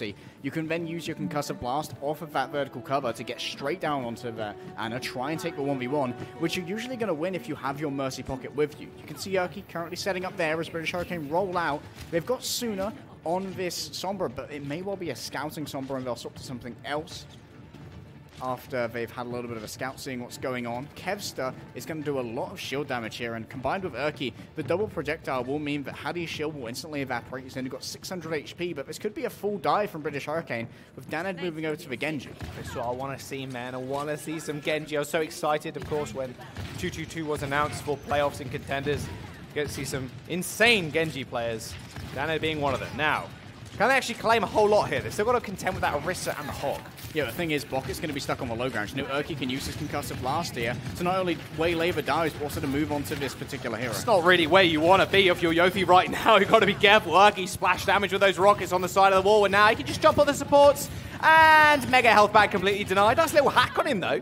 You can then use your Concussive Blast off of that vertical cover to get straight down onto the Ana, try and take the 1v1, which you're usually going to win if you have your Mercy Pocket with you. You can see Erky currently setting up there as British Hurricane roll out. They've got Sooner on this Sombra, but it may well be a scouting Sombra and they'll swap to something else after they've had a little bit of a scout seeing what's going on. Kevster is going to do a lot of shield damage here, and combined with Erky, the double projectile will mean that Haddy's shield will instantly evaporate. He's only got 600 HP, but this could be a full dive from British Hurricane, with Danad moving over to the Genji. That's what I want to see, man. I want to see some Genji. I was so excited, of course, when 222 was announced for playoffs and Contenders. Get to see some insane Genji players, Danad being one of them. Now, can they actually claim a whole lot here? They've still got to contend with that Orisa and the Hog. Yeah, the thing is, Bocket's going to be stuck on the low ground. You know, Erky can use his Concussive Blast here to not only waylay the dives, but also to move on to this particular hero. It's not really where you want to be if you're Yofi right now. You've got to be careful. Erky splash damage with those rockets on the side of the wall, and now he can just jump on the supports, and mega health back completely denied. Nice little hack on him, though.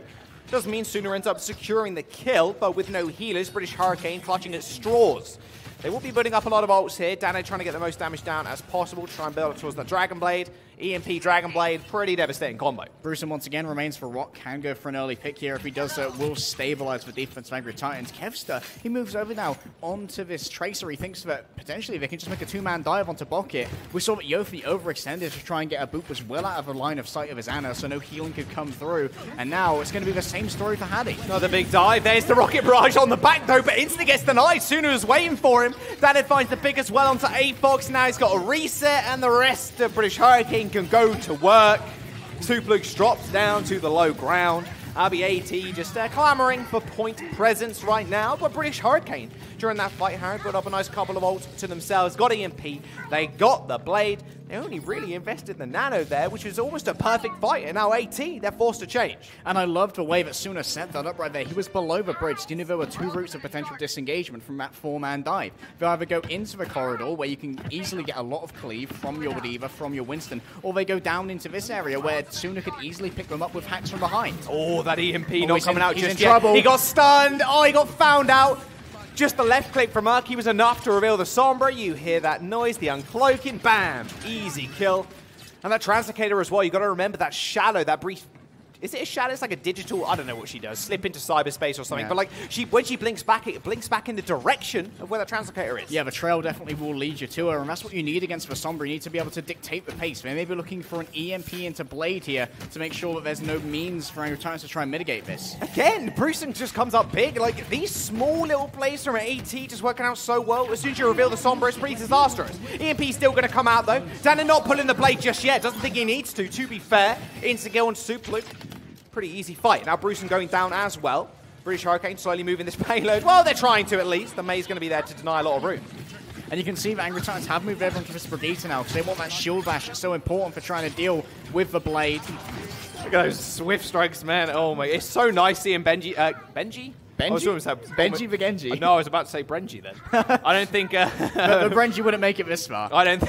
Doesn't mean Sooner ends up securing the kill, but with no healers, British Hurricane clutching at straws. They will be building up a lot of ults here. Danad trying to get the most damage down as possible to try and build up towards the Dragon Blade. EMP Dragon Blade, pretty devastating combo. Brucean once again remains for Rock, can go for an early pick here. If he does so, it will stabilize the defense of Angry Titans. Kevster, he moves over now onto this Tracer. He thinks that potentially they can just make a two-man dive onto Bocket. We saw that Yofi overextended to try and get a boot, was well out of the line of sight of his Ana, so no healing could come through. And now it's going to be the same story for Haddy. Another big dive. There's the rocket barrage on the back, though, but instantly gets denied. Sooner was waiting for him. Danad finds the pick as well onto A-Fox. Now he's got a reset, and the rest of British Hurricane can go to work. Superlux drops down to the low ground. RBAT just clamoring for point presence right now, but British Hurricane during that fight, Harry got up a nice couple of ults to themselves, got EMP, they got the Blade, they only really invested the Nano there, which was almost a perfect fight, and now AT, they're forced to change. And I loved the way that Sooner set that up right there. He was below the bridge. You knew there were two routes of potential disengagement from that four-man dive. They'll either go into the corridor, where you can easily get a lot of cleave from your D.Va, from your Winston, or they go down into this area, where Sooner could easily pick them up with hacks from behind. Oh, that EMP not coming out just yet. He got stunned. Oh, he got found out. Just the left click from Erky was enough to reveal the Sombra. You hear that noise, the uncloaking, bam, easy kill. And that Translocator as well, you got to remember that shadow, that brief... Is it a shadow? It's like a digital, I don't know what she does, slip into cyberspace or something. Yeah. But like, when she blinks back, it blinks back in the direction of where the Translocator is. Yeah, the trail definitely will lead you to her, and that's what you need against the Sombra. You need to be able to dictate the pace. They may be looking for an EMP into Blade here to make sure that there's no means for Angry Titans to try and mitigate this. Again, Brucean just comes up big. Like, these small little plays from AT just working out so well. As soon as you reveal the Sombra, it's pretty disastrous. EMP's still going to come out, though. Danad not pulling the Blade just yet. Doesn't think he needs to be fair. Insta-Gill and Superlux. Pretty easy fight. Now Brucean going down as well. British Hurricane slowly moving this payload. Well, they're trying to at least. The May's going to be there to deny a lot of room. And you can see that Angry Titans have moved everyone to this Brigitte now because they want that shield bash. It's so important for trying to deal with the Blade. Look at those swift strikes, man. Oh my, it's so nice seeing Benji. Benji? Benji the Genji. No, I was about to say Brenji then. I don't think... the Brenji wouldn't make it this far. I don't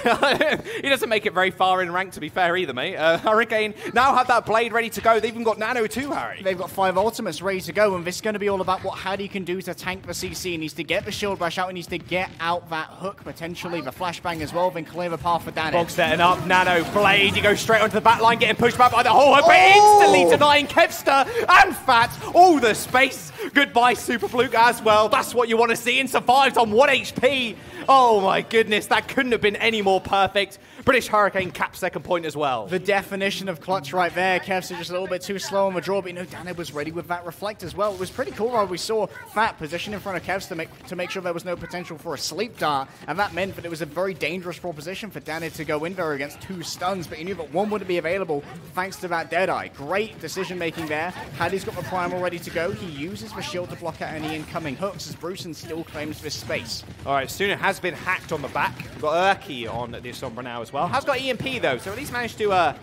he doesn't make it very far in rank, to be fair, either, mate. Hurricane now have that Blade ready to go. They've even got Nano too, Harry. They've got 5 ultimates ready to go, and this is going to be all about what Haddy can do to tank the CC. He needs to get the shield bash out. He needs to get out that hook, potentially the flashbang as well, then clear the path for Danad. Bog's setting up. Nano, Blade. You go straight onto the back line, getting pushed back by the whole hook, but instantly denying Kevster and Fat all the space. Goodbye, Superfluke as well. That's what you want to see, and survives on 1 HP. Oh my goodness, that couldn't have been any more perfect. British Hurricane caps second point as well. The definition of clutch right there. Kevster just a little bit too slow on the draw, but you know, Danad was ready with that reflect as well. It was pretty cool while we saw Fat position in front of Kevster to make sure there was no potential for a sleep dart, and that meant that it was a very dangerous proposition for Danad to go in there against 2 stuns, but he knew that one wouldn't be available thanks to that Deadeye. Great decision making there. Haddy's got the primal ready to go. He uses the shield to block out any incoming hooks as Brucean still claims this space. All right, Sooner has been hacked on the back. We've got Erky on the Sombra now as well. Has got EMP though, so at least managed to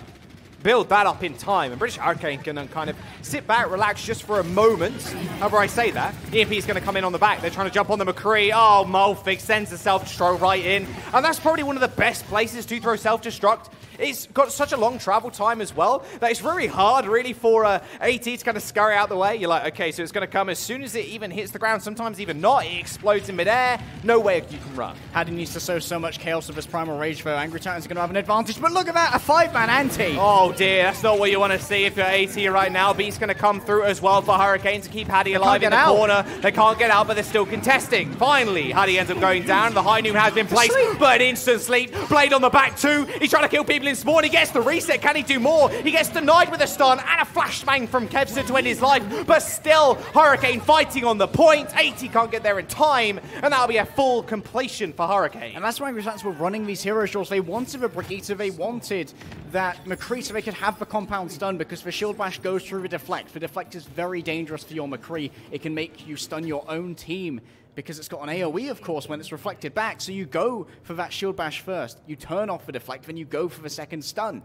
build that up in time. And British Hurricane can kind of sit back, relax just for a moment. However I say that, EMP is going to come in on the back. They're trying to jump on the McCree. Oh, Mulfix sends the self-destruct right in. And that's probably one of the best places to throw self-destruct it's got such a long travel time as well that it's very hard, really, for AT to kind of scurry out the way. You're like, okay, so it's going to come as soon as it even hits the ground, sometimes even not. It explodes in midair. No way you can run. Haddy needs to sow so much chaos with his Primal Rage, though. Angry Titans are going to have an advantage, but look at that, a 5-man anti. Oh, dear, that's not what you want to see if you're AT right now. Beat's going to come through as well for Hurricane to keep Haddy alive in the corner. They can't get out, but they're still contesting. Finally, Haddy ends up going down. The high noon has been placed, but instant sleep. Blade on the back too. He's trying to kill people in spawn. He gets the reset. Can he do more? He gets denied with a stun and a flashbang from Kevster to end his life, but still, Hurricane fighting on the point. AT can't get there in time, and that'll be a full completion for Hurricane. And that's why Angry Titans were running these hero draws. They wanted a Brigitte. They wanted that McCree so they could have the compound stun, because the Shield Bash goes through the deflect. The deflect is very dangerous for your McCree. It can make you stun your own team, because it's got an AoE, of course, when it's reflected back. So you go for that Shield Bash first. You turn off the deflect, then you go for the second stun.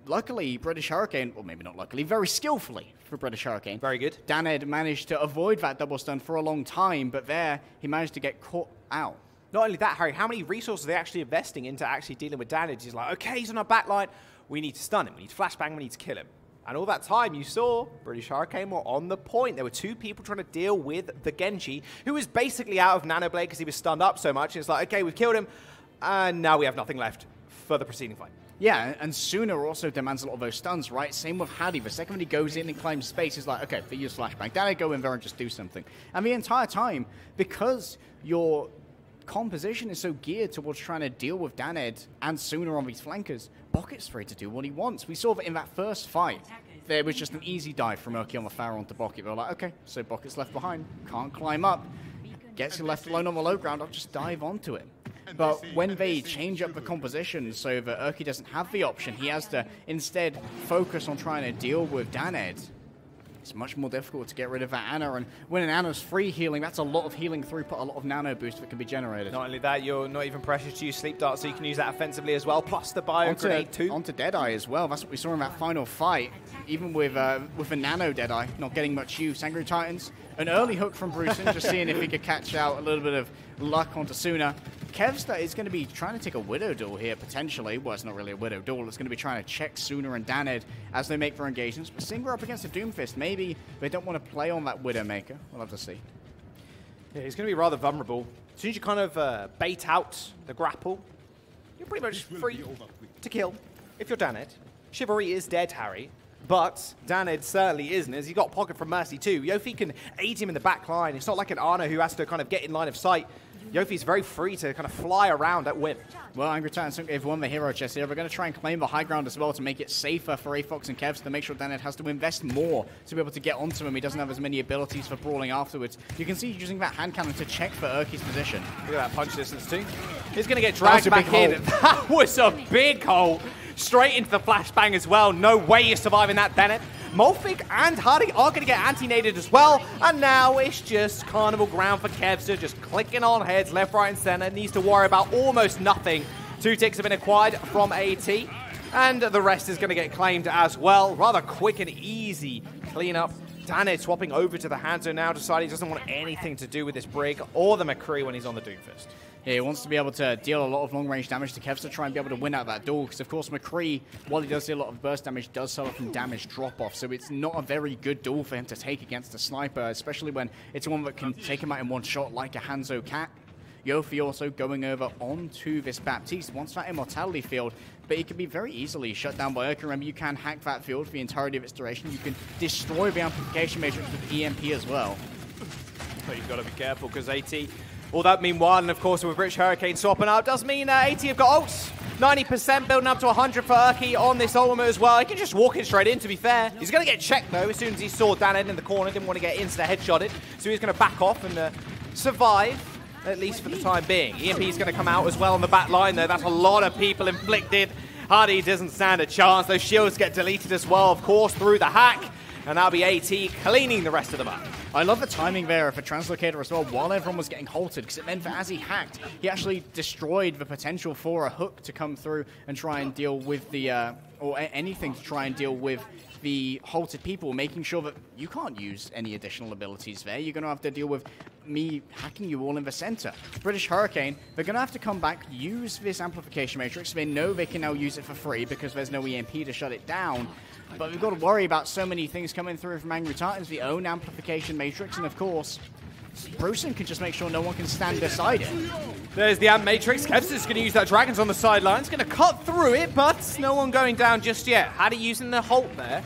Luckily, British Hurricane, well, maybe not luckily, very skillfully for British Hurricane. Very good. Daned managed to avoid that double stun for a long time, but there, he managed to get caught out. Not only that, Harry, how many resources are they actually investing into actually dealing with Daned? He's like, okay, he's on our backline. We need to stun him. We need to flashbang. We need to kill him. And all that time, you saw British Hurricane were on the point. There were two people trying to deal with the Genji, who was basically out of Nano Blade because he was stunned up so much. It's like, okay, we've killed him, and now we have nothing left for the preceding fight. Yeah, and Sooner also demands a lot of those stuns, right? Same with Haddy. The second he goes in and climbs space, he's like, okay, for your flashbang, then I go in there and just do something. And the entire time, because your composition is so geared towards trying to deal with Daned and Sooner on these flankers, Bocket's free to do what he wants. We saw that in that first fight, there was just an easy dive from Urki on the Pharaoh onto Bocket. They were like, okay, so Bocket's left behind, can't climb up, gets left alone on the low ground, I'll just dive onto him. But when they change up the composition so that Urki doesn't have the option, he has to instead focus on trying to deal with Daned. It's much more difficult to get rid of that Ana, and when an Ana's free healing, that's a lot of healing throughput, a lot of nano boost that can be generated. Not only that, you're not even pressured to use Sleep Dart, so you can use that offensively as well, plus the Bio Grenade too. Onto Deadeye as well. That's what we saw in that final fight. Even with a nano Deadeye not getting much use. Angry Titans, an early hook from Brucein, just seeing if he could catch out a little bit of luck onto Sooner. Kevster is going to be trying to take a Widow duel here, potentially. Well, it's not really a Widow duel. It's going to be trying to check Sooner and Daned as they make their engagements. But Singer up against a Doomfist. Maybe they don't want to play on that Widowmaker. We'll have to see. Yeah, he's going to be rather vulnerable. As soon as you kind of bait out the grapple, you're pretty much free to kill if you're Daned. Chivalry is dead, Harry. But Daned certainly isn't, as he got Pocket from Mercy too. Yofi can aid him in the back line. It's not like an Ana who has to kind of get in line of sight. Yofi's very free to kind of fly around at whim. Well, Angry Titans have won the hero chest here. We're going to try and claim the high ground as well to make it safer for Afox and Kevs, to make sure Daned has to invest more to be able to get onto him. He doesn't have as many abilities for brawling afterwards. You can see using that hand cannon to check for Urki's position. Look at that punch distance too. He's going to get dragged back in. That was a big hole. Straight into the flashbang as well. No way you're surviving that, Bennett. Molfig and Hardy are going to get anti-nated as well. And now it's just carnival ground for Kevster, just clicking on heads left, right, and center. Needs to worry about almost nothing. 2 ticks have been acquired from AT. And the rest is going to get claimed as well. Rather quick and easy cleanup. Daned swapping over to the Hanzo now, deciding he doesn't want anything to do with this Brig or the McCree when he's on the Doomfist. Yeah, he wants to be able to deal a lot of long-range damage to Kevs to try and be able to win out that duel, because of course McCree, while he does do a lot of burst damage, does suffer from damage drop-off, so it's not a very good duel for him to take against a sniper, especially when it's one that can take him out in one shot like a Hanzo Cat. Yofi also going over onto this Baptiste, wants that immortality field, but it can be very easily shut down by Urki. Remember, you can hack that field for the entirety of its duration. You can destroy the amplification matrix with EMP as well. But you've got to be careful, because AT... All that meanwhile, and of course with British Hurricane swapping out, does mean AT have got ults. 90% building up to 100 for Urki on this ultimate as well. He can just walk in straight in, to be fair. He's going to get checked, though, as soon as he saw Daned in the corner. Didn't want to get insta-headshotted, so he's going to back off and survive, at least for the time being. EMP's going to come out as well on the back line, though. That's a lot of people inflicted. Hardy doesn't stand a chance. Those shields get deleted as well, of course, through the hack. And that'll be AT cleaning the rest of the map. I love the timing there for Translocator as well, while everyone was getting halted, because it meant that as he hacked, he actually destroyed the potential for a hook to come through and try and deal with the or anything to try and deal with the halted people, making sure that you can't use any additional abilities there. You're going to have to deal with me hacking you all in the center. British Hurricane, they're going to have to come back, use this amplification matrix. They know they can now use it for free because there's no EMP to shut it down. But we've got to worry about so many things coming through from Angry Titans, the own amplification matrix, and of course, Brucean can just make sure no one can stand beside it. There's the amp matrix. Kev's just going to use that Dragons on the sidelines. Going to cut through it, but no one going down just yet. Had he using the Halt there.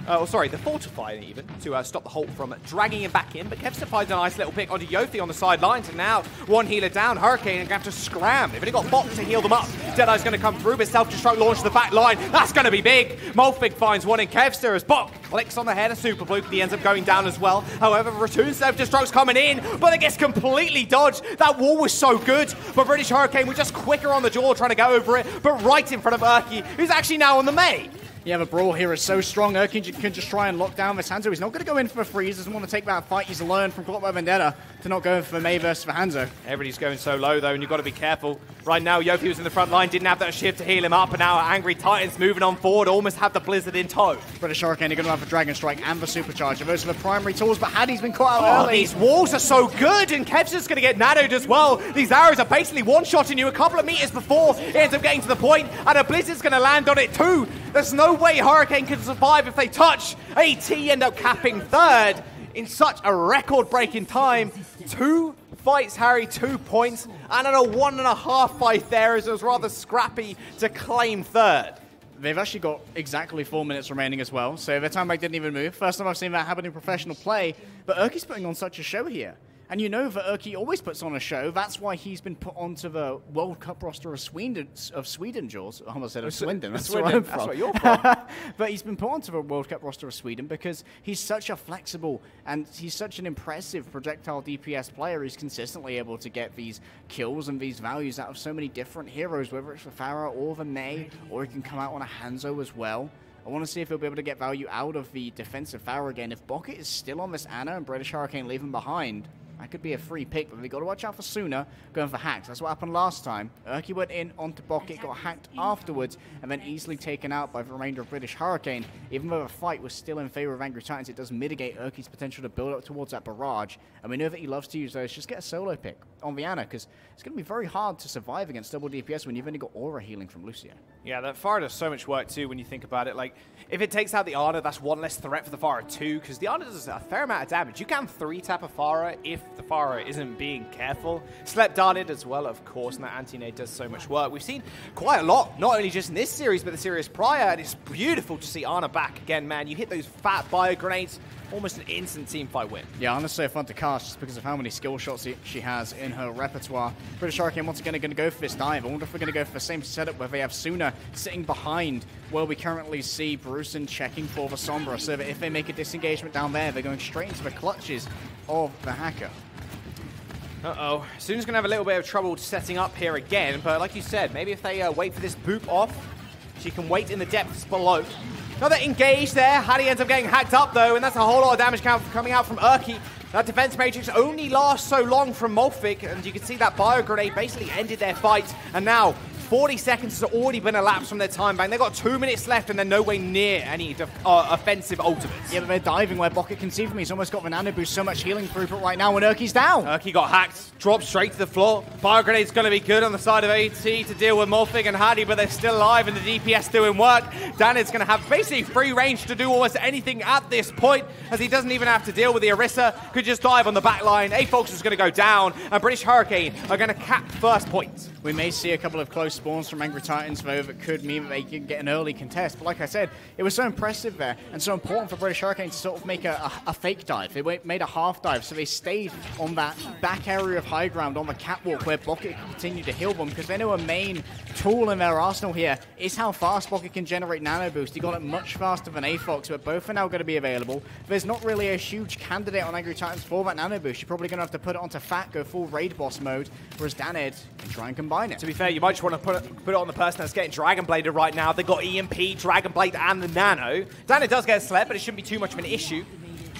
The Fortify even, to stop the Halt from dragging him back in. But Kev finds a nice little pick onto Yofi on the sidelines. And now, one healer down. Hurricane are going to have to scram. They've only got bots to heal them up. Deadeye's going to come through, but self-destruct launch to the back line. That's going to be big. Molfig finds one in Kevster as Bok clicks on the head of Super Blue. He ends up going down as well. However, Ratoon self-destruct's coming in, but it gets completely dodged. That wall was so good, but British Hurricane were just quicker on the jaw trying to go over it, but right in front of Urki, who's actually now on the Mei. Yeah, the brawl here is so strong. Urki can just try and lock down this Hanzo. He's not going to go in for a freeze. Doesn't want to take that fight he's learned from Caught by Vendetta to not go for the Mei versus the Hanzo. Everybody's going so low, though, and you've got to be careful. Right now, Yofi was in the front line, didn't have that shift to heal him up, and now Angry Titans moving on forward, almost have the Blizzard in tow. British Hurricane are going to have the Dragon Strike and the Supercharger. Those are the primary tools, but Hattie's been caught out early. These walls are so good, and Kev's just going to get nanoed as well. These arrows are basically one-shotting you a couple of meters before it ends up getting to the point, and a Blizzard's going to land on it too. There's no way Hurricane can survive if they touch. AT end up capping third in such a record-breaking time. 2 fights, Harry, 2 points, and at a 1.5 fight there as it was rather scrappy to claim third. They've actually got exactly 4 minutes remaining as well, so their time back didn't even move. First time I've seen that happen in professional play, but Urki's putting on such a show here. And you know that Urki always puts on a show. That's why he's been put onto the World Cup roster of Sweden, Jules. I almost said of Swindon. That's where I'm from. That's where you're from. But he's been put onto the World Cup roster of Sweden because he's such a flexible and he's such an impressive projectile DPS player. He's consistently able to get these kills and these values out of so many different heroes, whether it's the Pharah or the Mei, or he can come out on a Hanzo as well. I want to see if he'll be able to get value out of the defensive Pharah again. If Bucket is still on this Ana and British Hurricane leave him behind, that could be a free pick, but we've got to watch out for Suna going for hacks. That's what happened last time. Urki went in onto Bucket, got hacked afterwards, and then easily taken out by the remainder of British Hurricane. Even though the fight was still in favor of Angry Titans, it does mitigate Urki's potential to build up towards that barrage. And we know that he loves to use those. Just get a solo pick on the Ana, because it's going to be very hard to survive against double DPS when you've only got aura healing from Lucio. Yeah, that Pharah does so much work too when you think about it. Like, if it takes out the Ana, that's one less threat for the Pharah too, because the Ana does a fair amount of damage. You can 3-tap a Pharah if the Pharah isn't being careful. Slep darted as well, of course, and that anti-nade does so much work. We've seen quite a lot, not only just in this series, but the series prior, and it's beautiful to see Ana back again, man. You hit those fat bio grenades, almost an instant teamfight win. Yeah, Ana's so fun to cast just because of how many skill shots she has in her repertoire. British Hurricane once again are going to go for this dive. I wonder if we're going to go for the same setup where they have Suna sitting behind where we currently see Brucean checking for the Sombra, so that if they make a disengagement down there, they're going straight into the clutches of the hacker. Uh-oh. Suna's going to have a little bit of trouble setting up here again, but like you said, maybe if they wait for this boop off, she can wait in the depths below. Another engage there. Hattie ends up getting hacked up, though, and that's a whole lot of damage coming out from Urki. That defense matrix only lasts so long from Molfig, and you can see that bio grenade basically ended their fight, and now 40 seconds has already been elapsed from their time bank. They've got 2 minutes left, and they're nowhere near any offensive ultimates. Yeah, but they're diving where Bucket can see from. He's almost got the nano boost, so much healing throughput right now, and Urki's down. Urki got hacked, dropped straight to the floor. Fire grenade's going to be good on the side of AT to deal with Molfig and Hattie, but they're still alive, and the DPS doing work. Danid's going to have basically free range to do almost anything at this point, as he doesn't even have to deal with the Orisa. Could just dive on the back line. A-Fox is going to go down, and British Hurricane are going to cap first point. We may see a couple of close spawns from Angry Titans, though, that could mean that they can get an early contest. But like I said, it was so impressive there and so important for British Hurricane to sort of make a fake dive. They made a half dive, so they stayed on that back area of high ground on the catwalk where Bucket can continue to heal them, because they know a main tool in their arsenal here is how fast Bucket can generate nano boost. He got it much faster than A-Fox, but both are now going to be available. There's not really a huge candidate on Angry Titans for that nano boost. You're probably going to have to put it onto Fat, go full raid boss mode, whereas Danid can try and combine it. To be fair, you might just want to put it on the person that's getting Dragon Bladed right now. They've got EMP, Dragon Blade, and the Nano. Danid does get a slap, but it shouldn't be too much of an issue.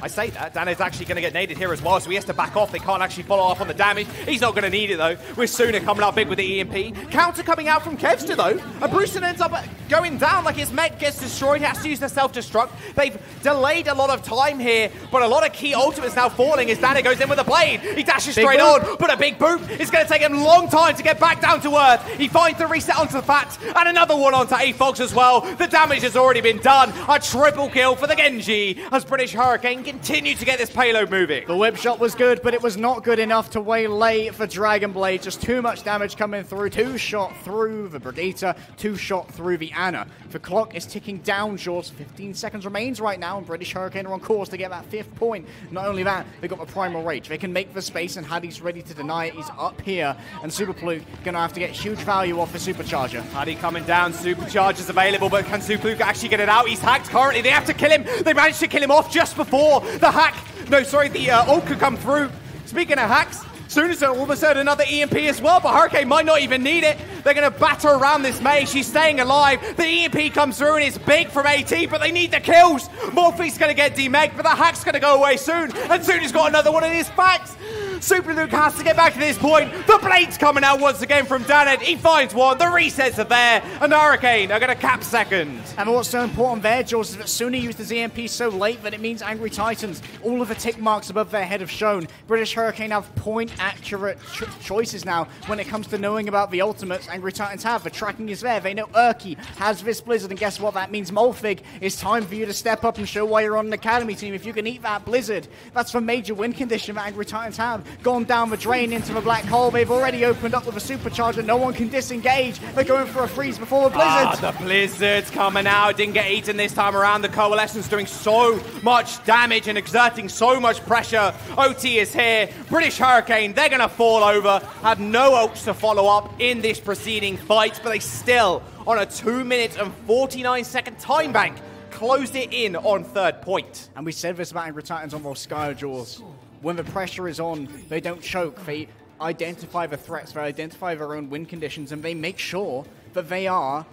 I say that. Daned's actually going to get naded here as well, so he has to back off. They can't actually follow up on the damage. He's not going to need it, though, with Suna coming out big with the EMP. Counter coming out from Kevster, though. And Brewston ends up going down like his mech gets destroyed. He has to use the self-destruct. They've delayed a lot of time here, but a lot of key ultimates now falling as Daned goes in with a blade. He dashes straight on, but a big boop is going to take him a long time to get back down to earth. He finds the reset onto the Fat, and another one onto A-Fox as well. The damage has already been done. A triple kill for the Genji as British Hurricane continue to get this payload moving. The whip shot was good, but it was not good enough to waylay for Dragon Blade. Just too much damage coming through. 2 shot through the Brigitte, 2 shot through the Ana. The clock is ticking down, Jaws. 15 seconds remains right now, and British Hurricane are on course to get that 5th point. Not only that, they've got the Primal Rage. They can make the space, and Hadi's ready to deny it. He's up here, and Super Pluke going to have to get huge value off the Supercharger. Hadi coming down, Supercharger's available, but can Super Pluke actually get it out? He's hacked currently. They have to kill him. They managed to kill him off just before the hack. No, sorry, the ult could come through. Speaking of hacks, soon as almost heard another EMP as well, but Hurricane might not even need it. They're going to batter around this Mei. She's staying alive. The EMP comes through and it's big from AT, but they need the kills. Morphe's going to get demeg, but the hack's going to go away soon. And soon he's got another one in his facts. Super Luke has to get back to this point. The blade's coming out once again from Daned. He finds one. The resets are there. And Hurricane are going to cap second. And what's so important there, Jules, is that Suna used his EMP so late that it means Angry Titans, all of the tick marks above their head have shown. British Hurricane have point-accurate choices now when it comes to knowing about the ultimates. Angry Titans have. The tracking is there. They know Urki has this Blizzard, and guess what? That means Molfig. It's time for you to step up and show why you're on an Academy team. If you can eat that Blizzard, that's the major win condition that Angry Titans have. Gone down the drain into the black hole. They've already opened up with a Supercharger. No one can disengage. They're going for a freeze before the Blizzard. The Blizzard's coming out. Didn't get eaten this time around. The Coalescence doing so much damage and exerting so much pressure. OT is here. British Hurricane, they're going to fall over. Have no ults to follow up in this preceding fight, but they still, on a 2 minute and 49 second time bank, closed it in on 3rd point. And we said this about Angry Titans on Volskaya, Jaws. When the pressure is on, they don't choke. They identify the threats, they identify their own win conditions, and they make sure that they are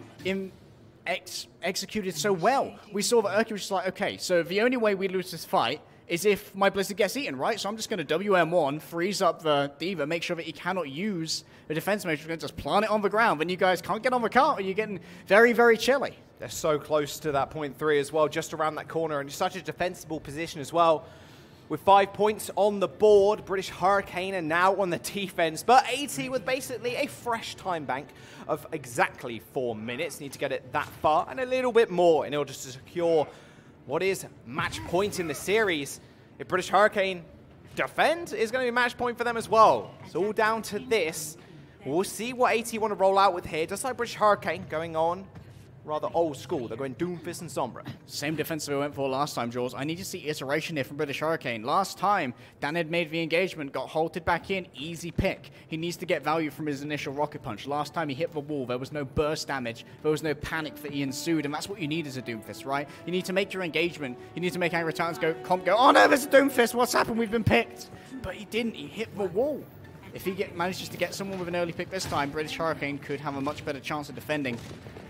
executed so well. We saw that Urki was just like, okay, so the only way we lose this fight is if my Blizzard gets eaten, right? So I'm just going to WM1, freeze up the D.Va, make sure that he cannot use the defense matrix, and just plant it on the ground. Then you guys can't get on the cart, or you're getting very, very chilly. They're so close to that point 3 as well, just around that corner, and such a defensible position as well. With 5 points on the board, British Hurricane are now on the defense, but AT with basically a fresh time bank of exactly 4 minutes. Need to get it that far and a little bit more in order to secure what is match point in the series. If British Hurricane defend, is going to be a match point for them as well. It's all down to this. We'll see what AT want to roll out with here. Just like British Hurricane going on rather old school. They're going Doomfist and Sombra. Same defense that we went for last time, Jules. I need to see iteration here from British Hurricane. Last time, Daned made the engagement, got halted back in, easy pick. He needs to get value from his initial rocket punch. Last time he hit the wall, there was no burst damage, there was no panic that he ensued, and that's what you need as a Doomfist, right? You need to make your engagement. You need to make Angry Titans go, oh no, there's a Doomfist, what's happened? We've been picked. But he didn't, he hit the wall. If he manages to get someone with an early pick this time, British Hurricane could have a much better chance of defending.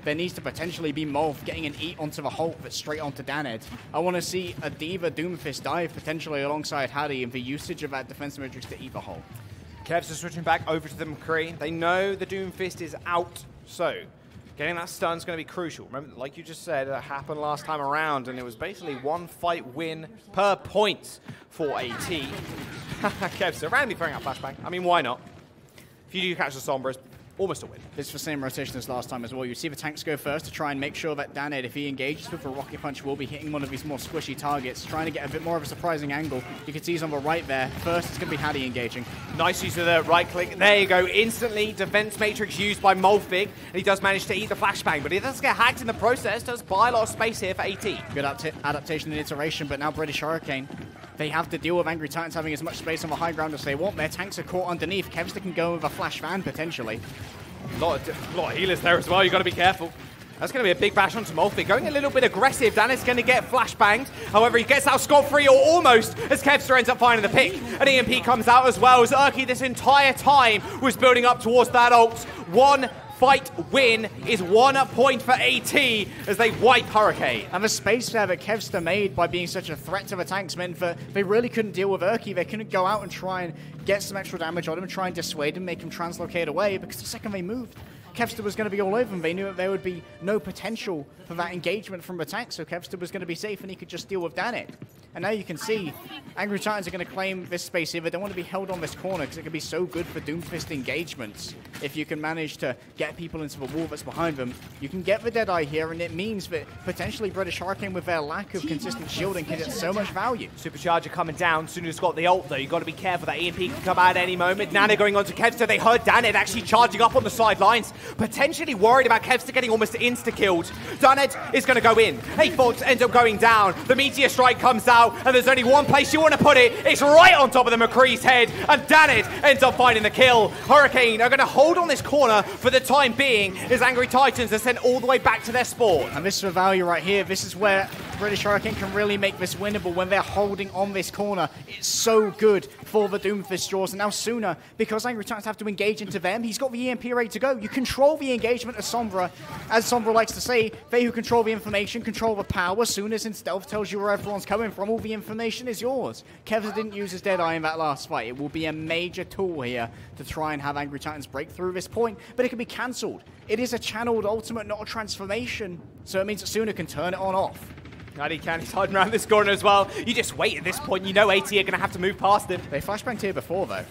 There needs to potentially be Molf getting an eat onto the Hulk, but straight onto Daned. I want to see a D.Va Doomfist dive potentially alongside Hadi and the usage of that defense matrix to eat the Hulk. Kevs are switching back over to the McCree. They know the Doomfist is out, so getting that stun is going to be crucial. Remember, like you just said, it happened last time around, and it was basically 1 fight win per point for AT. Kevs are randomly throwing out flashbang. I mean, why not? If you do catch the Sombra, it's almost a win. It's the same rotation as last time as well. You see the tanks go first to try and make sure that Daned, if he engages with a rocket punch, will be hitting one of these more squishy targets, trying to get a bit more of a surprising angle. You can see he's on the right there. First, it's going to be Hadi engaging. Nice use of the right click. There you go. Instantly, defense matrix used by Molfig, and he does manage to eat the flashbang, but he does get hacked in the process. Does buy a lot of space here for AT. Good adaptation and iteration, but now British Hurricane, they have to deal with Angry Titans having as much space on the high ground as they want. Their tanks are caught underneath. Kevster can go with a flash van, potentially. A lot of healers there as well. You've got to be careful. That's going to be a big bash onto Molfig. Going a little bit aggressive. Daned's going to get flashbanged. However, he gets out scot-free, or almost, as Kevster ends up finding the pick. An EMP comes out as well, as Urki this entire time was building up towards that ult. 1 fight win is 1 point for AT as they wipe Hurricane. And the space there that Kevster made by being such a threat to the tanks meant that they really couldn't deal with Erky. They couldn't go out and try and get some extra damage on him and try and dissuade him, make him translocate away, because the second they moved, Kevster was going to be all over them. They knew that there would be no potential for that engagement from the tank, so Kevster was going to be safe and he could just deal with Danit. And now you can see Angry Titans are going to claim this space here. They don't want to be held on this corner because it can be so good for Doomfist engagements. If you can manage to get people into the wall that's behind them, you can get the Deadeye here, and it means that potentially British Hurricane, with their lack of consistent shielding, can get so much value. Supercharger coming down. Soon as it's got the ult, though, you've got to be careful. That EMP can come out at any moment. Nana going on to Kevster. They heard Danit actually charging up on the sidelines, potentially worried about Kevster getting almost insta-killed. Danit is going to go in. Hey, Fox ends up going down. The Meteor Strike comes out, and there's only one place you want to put it. It's right on top of the McCree's head, and Danit ends up finding the kill. Hurricane are going to hold on this corner for the time being as Angry Titans are sent all the way back to their spawn. And this is the value right here. This is where British Hurricane can really make this winnable when they're holding on this corner. It's so good for the Doomfist draws. And now Sooner, because Angry Titans have to engage into them, he's got the EMP ready to go. You control the engagement as Sombra. As Sombra likes to say, they who control the information control the power. Sooner's in stealth tells you where everyone's coming from. All the information is yours. Kevza didn't use his Deadeye in that last fight. It will be a major tool here to try and have Angry Titans break through this point, but it can be cancelled. It is a channeled ultimate, not a transformation. So it means that Sooner can turn it on off. He's hiding around this corner as well. You just wait at this point. You know AT are going to have to move past him. They flashbanged here before, though.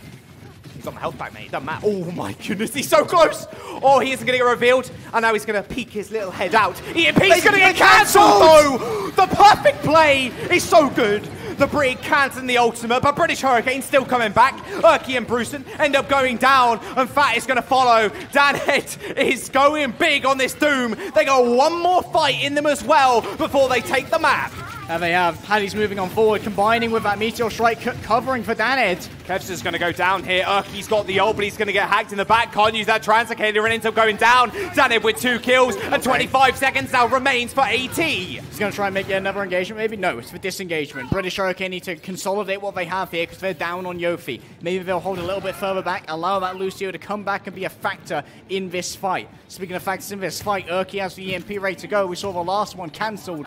He's on the health pack, mate. It doesn't matter. Oh, my goodness. He's so close. Oh, he isn't going to get revealed. And now he's going to peek his little head out. EMP's going to get cancelled, though. The perfect play is so good. The Brig cancelling the ultimate, but British Hurricane still coming back. Erky and Bruceton end up going down, and Fat is going to follow. Danit is going big on this Doom. They got one more fight in them as well before they take the map. There they have. Paddy's moving on forward, combining with that Meteor Strike covering for Danit. Kevster's going to go down here. Erky's got the ult, but he's going to get hacked in the back. Can't use that translocator and ends up going down. Danit with 2 kills, and 25 seconds now remains for AT. He's going to try and make yet another engagement. Maybe no, it's for disengagement. British Hurricane need to consolidate what they have here because they're down on Yofi. Maybe they'll hold a little bit further back, allow that Lucio to come back and be a factor in this fight. Speaking of factors in this fight, Erky has the EMP ready to go. We saw the last one cancelled,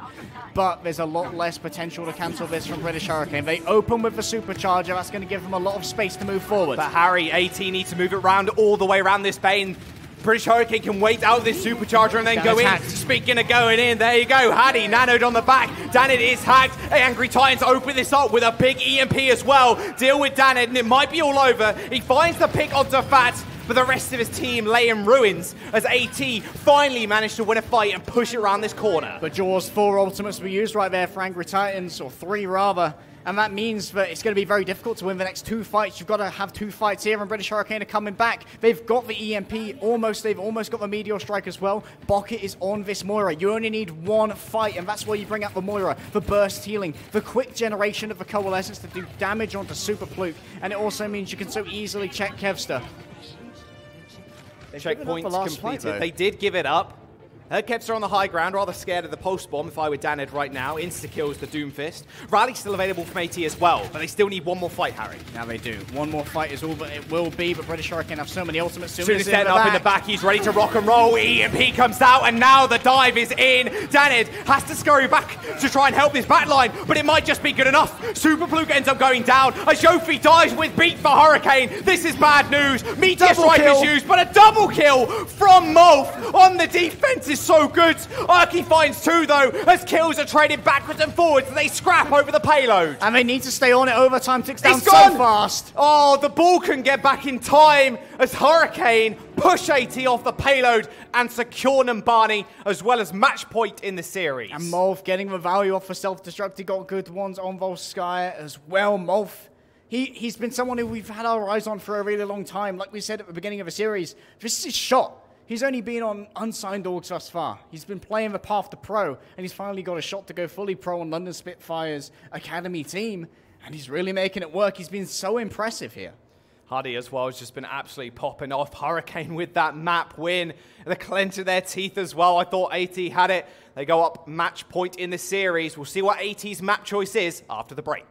but there's a lot less potential to cancel this from British Hurricane. They open with the Supercharger. That's going to give them a lot of space to move forward. But Harry, AT needs to move it around all the way around this bay. And British Hurricane can wait out this Supercharger and then go in. Hacked. Speaking of going in, there you go. Haddy nanoed on the back. Danit is hacked. Angry Titans open this up with a big EMP as well. Deal with Danit, and it might be all over. He finds the pick onto Fat, but the rest of his team lay in ruins as AT finally managed to win a fight and push it around this corner. But Jaws 4 ultimates were used right there for Angry Titans, or 3 rather. And that means that it's going to be very difficult to win the next 2 fights. You've got to have 2 fights here, and British Hurricane are coming back. They've got the EMP, almost. They've almost got the Meteor Strike as well. Bocket is on this Moira. You only need 1 fight, and that's why you bring out the Moira, the burst healing, the quick generation of the Coalescence to do damage onto Super Fluke. And it also means you can so easily check Kevster. Checkpoints completed. They did give it up. Kevster on the high ground, rather scared of the pulse bomb if I were Danit right now. Insta-kills the Doomfist. Rally's still available from AT as well, but they still need 1 more fight, Harry. Now they do. 1 more fight is all that it will be, but British Hurricane have so many ultimates. Soon as set up in the back, he's ready to rock and roll. EMP comes out, and now the dive is in. Danit has to scurry back to try and help this backline, but it might just be good enough. Super Fluke ends up going down as Yofi dies with beat for Hurricane. This is bad news. Meteor Strike is used, but a double kill from Molf on the defense is so good. Erky finds 2 though, as kills are traded backwards and forwards, and they scrap over the payload. And they need to stay on it. Overtime ticks down so fast. Oh, the ball can get back in time as Hurricane push AT off the payload and secure Nambani as well as match point in the series. And Molf getting the value off for self-destruct. He got good ones on Volskaya as well. Molf, he's been someone who we've had our eyes on for a really long time. Like we said at the beginning of the series, this is his shot. He's only been on unsigned orgs thus far. He's been playing the path to pro, and he's finally got a shot to go fully pro on London Spitfire's academy team, and he's really making it work. He's been so impressive here. Hardy as well has just been absolutely popping off. Hurricane with that map win. The clench of their teeth as well. I thought AT had it. They go up match point in the series. We'll see what AT's map choice is after the break.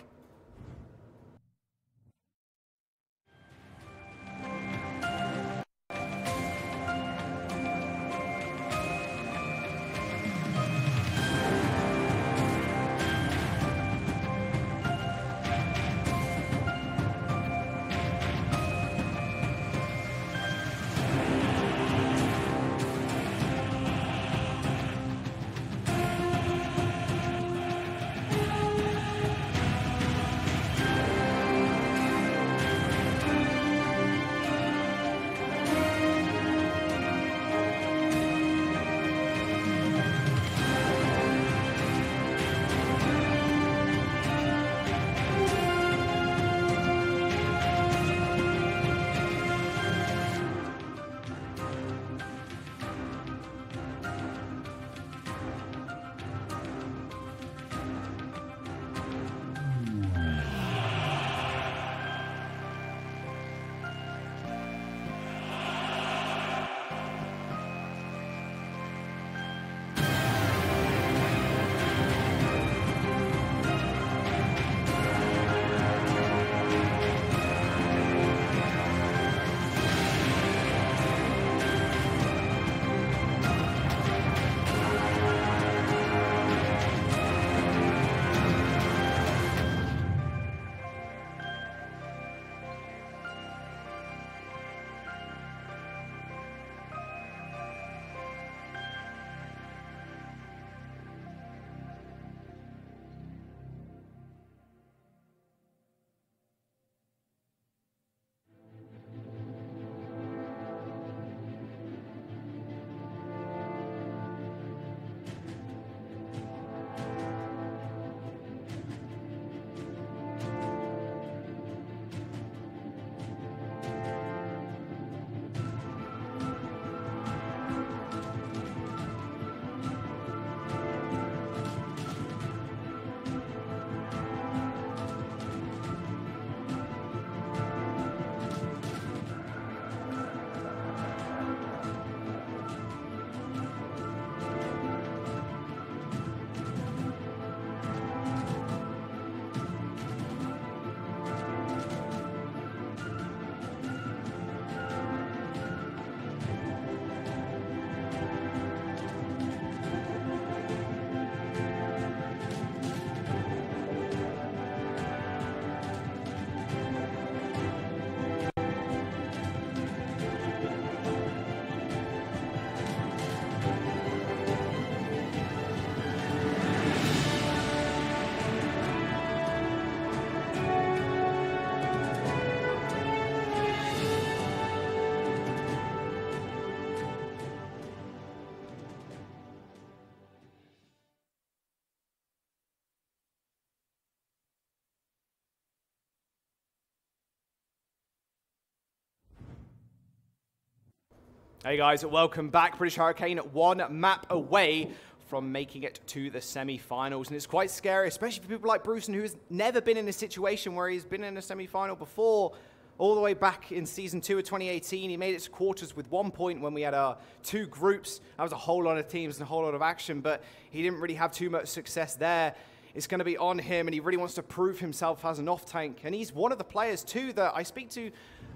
Hey guys, welcome back. British Hurricane 1 map away from making it to the semi-finals, and it's quite scary, especially for people like Bruceson, who has never been in a situation where he's been in a semi-final before. All the way back in Season 2 of 2018, he made it to quarters with 1 point when we had our 2 groups. That was a whole lot of teams and a whole lot of action, but he didn't really have too much success there. It's going to be on him, and he really wants to prove himself as an off-tank. And he's one of the players, too, that I speak to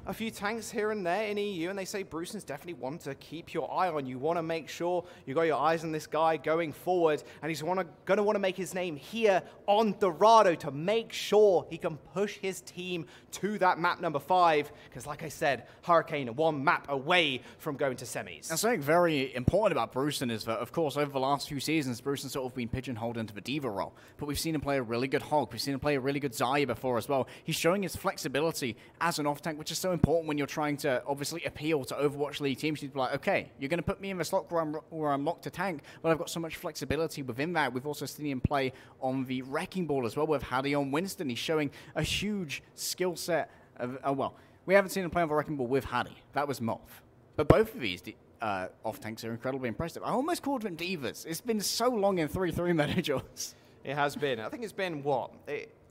a few tanks here and there in EU, and they say Bruceon's definitely one to keep your eye on. You want to make sure you got your eyes on this guy going forward, and he's going to want to make his name here on Dorado to make sure he can push his team to that map number 5, because like I said, Hurricane 1 map away from going to semis. And something very important about Bruceon is that, of course, over the last few seasons, Bruceon's sort of been pigeonholed into the diva role, but we've seen him play a really good Hog. We've seen him play a really good Zarya before as well. He's showing his flexibility as an off-tank, which is so important when you're trying to obviously appeal to Overwatch League teams. You'd be like, okay, you're going to put me in the slot where I'm locked to tank, but I've got so much flexibility within that. We've also seen him play on the Wrecking Ball as well with Hattie on Winston. He's showing a huge skill set of, well, we haven't seen him play on the Wrecking Ball with Hattie. That was Moth. But both of these off-tanks are incredibly impressive. I almost called them divas. It's been so long in 3-3 managers. It has been. I think it's been, what,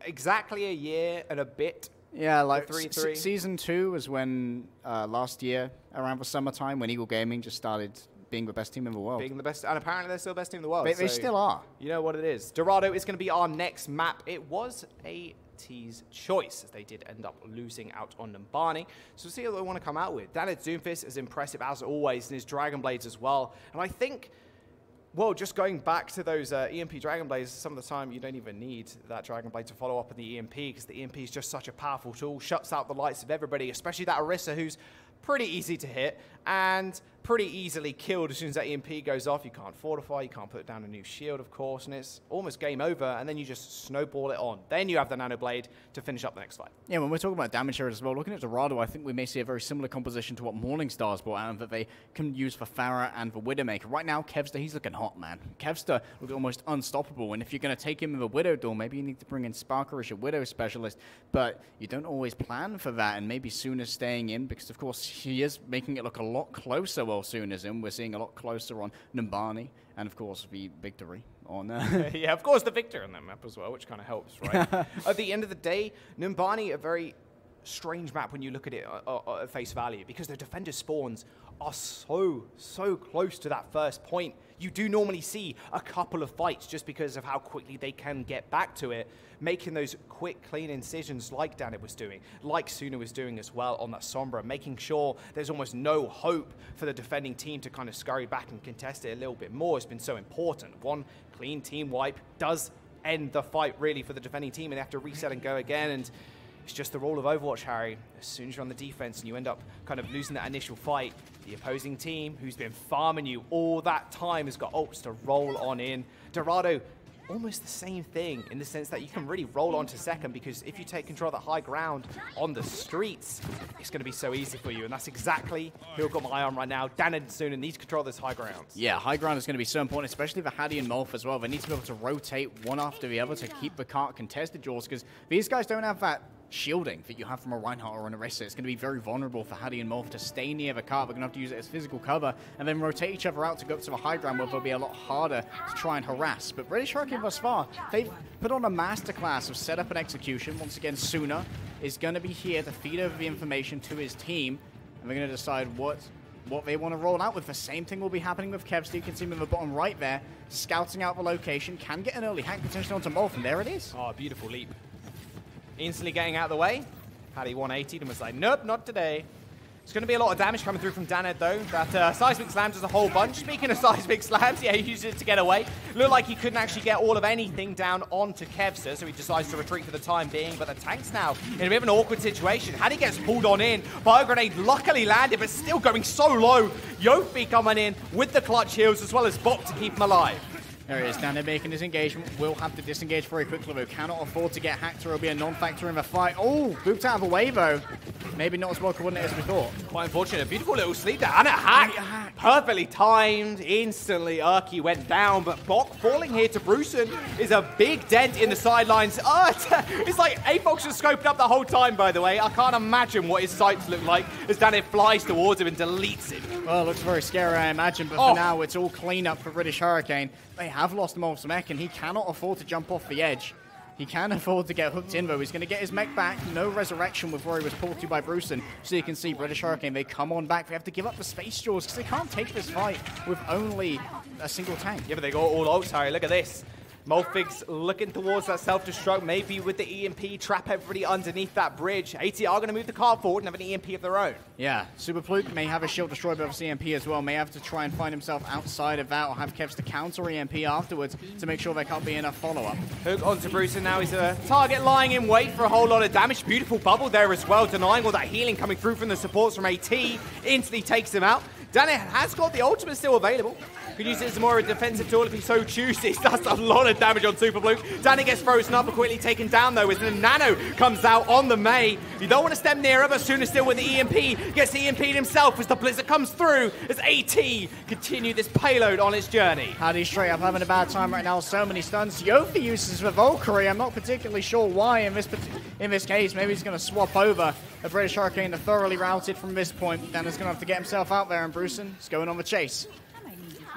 exactly a year and a bit. Yeah, like 3-3. Season 2 was when last year, around the summertime, when Eagle Gaming just started being the best team in the world. Being the best, and apparently they're still the best team in the world. They still are. You know what it is. Dorado is going to be our next map. It was a T's choice, as they did end up losing out on Numbani. So we'll see what they want to come out with. Danid Doomfist is impressive as always, and his Dragon Blades as well. And I think, well, just going back to those EMP Dragon Blades, some of the time you don't even need that Dragon Blade to follow up on the EMP, because the EMP is just such a powerful tool, shuts out the lights of everybody, especially that Orisa, who's pretty easy to hit and pretty easily killed as soon as that EMP goes off. You can't fortify, you can't put down a new shield, of course, and it's almost game over, and then you just snowball it on. Then you have the Nano Blade to finish up the next fight. Yeah, when we're talking about damage here as well, looking at Dorado, I think we may see a very similar composition to what Morningstar's brought out, and that they can use for Pharah and the Widowmaker. Right now, Kevster, he's looking hot, man. Kevster looks almost unstoppable, and if you're going to take him in the Widow duel, maybe you need to bring in Sparker as your Widow specialist, but you don't always plan for that, and maybe Suna's staying in, because of course he is making it look a lot closer while Suna's in. We're seeing a lot closer on Numbani, and of course the victory on yeah, of course the victor on that map as well, which kind of helps, right? At the end of the day, Numbani, a very strange map when you look at it at face value, because the defender spawns are so close to that first point. You do normally see a couple of fights just because of how quickly they can get back to it, making those quick, clean incisions like Danid was doing, like Suna was doing as well on that Sombra, making sure there's almost no hope for the defending team to kind of scurry back and contest it a little bit more. It's been so important. One clean team wipe does end the fight really for the defending team, and they have to reset and go again. And it's just the role of Overwatch, Harry. As soon as you're on the defense and you end up kind of losing that initial fight, the opposing team, who's been farming you all that time, has got ults to roll on in. Dorado, almost the same thing in the sense that you can really roll on to second, because if you take control of that high ground on the streets, it's going to be so easy for you. And that's exactly who I've got my eye on right now. Danid and Suna need to control those high grounds. Yeah, high ground is going to be so important, especially for Hattie and Molf as well. They need to be able to rotate one after the other to keep the cart contested, Jaws, because these guys don't have that shielding that you have from a Reinhardt or an Orisa. It's going to be very vulnerable for Hattie and Molf to stay near the cart. They're going to have to use it as physical cover and then rotate each other out to go up to the high ground, where they'll be a lot harder to try and harass. But British Hurricane thus far, they've put on a masterclass of setup and execution. Once again, Suna is going to be here to feed over the information to his team, and they're going to decide what they want to roll out with. The same thing will be happening with Kevster. You can see him in the bottom right there, scouting out the location, can get an early hack potentially onto Molf, and there it is. Oh, beautiful leap. Instantly getting out of the way. Hattie 180'd and was like, nope, not today. It's going to be a lot of damage coming through from Danid, though. That Seismic Slams is a whole bunch. Speaking of Seismic Slams, yeah, he used it to get away. Looked like he couldn't actually get all of anything down onto Kevster, so he decides to retreat for the time being. But the tank's now in a bit of an awkward situation. Hattie gets pulled on in. Bio Grenade luckily landed, but still going so low. Yofi coming in with the clutch heals, as well as Bok to keep him alive. There it is, Zander making his engagement. Will have to disengage very quickly, though. Cannot afford to get hacked, or it'll be a non-factor in the fight. Oh, booped out of the way, though. Maybe not as well coordinated as we thought. Quite unfortunate. Beautiful little sleep there. And a hack. Perfectly timed, instantly Erky went down, but Bok falling here to Brusen is a big dent in the sidelines. It's like Avox was scoped up the whole time, by the way. I can't imagine what his sights look like as Zander flies towards him and deletes him. Well, it looks very scary, I imagine, but for now, it's all clean up for British Hurricane. They have lost Molf's mech, and he cannot afford to jump off the edge. He can afford to get hooked in, though. He's going to get his mech back. No resurrection with where he was pulled to by Brusen. So you can see British Hurricane, they come on back. They have to give up the space jaws because they can't take this fight with only a single tank. Yeah, but they got all ult. Sorry, look at this. Molfig's looking towards that self-destruct, maybe with the EMP, trap everybody underneath that bridge. AT are going to move the car forward and have an EMP of their own. Yeah, Super Fluke may have a shield destroyed by the EMP as well, may have to try and find himself outside of that or have Kevs to counter EMP afterwards to make sure there can't be enough follow-up. Hook onto Bruce, and now he's a target lying in wait for a whole lot of damage. Beautiful bubble there as well, denying all that healing coming through from the supports from AT. Instantly takes him out. Zander has got the ultimate still available. Could use it as more of a defensive tool if he so chooses. Does a lot of damage on Super Fluke. Zander gets frozen up but quickly taken down though as the Nano comes out on the Mei. You don't want to step near her, but sooner still with the EMP. Gets EMP'd himself as the Blizzard comes through as AT continue this payload on its journey. Hadi straight up having a bad time right now. So many stuns. Yofi uses the Valkyrie. I'm not particularly sure why in this case. Maybe he's going to swap over. The British Hurricane are thoroughly routed from this point. Danner's going to have to get himself out there, and Brusen is going on the chase.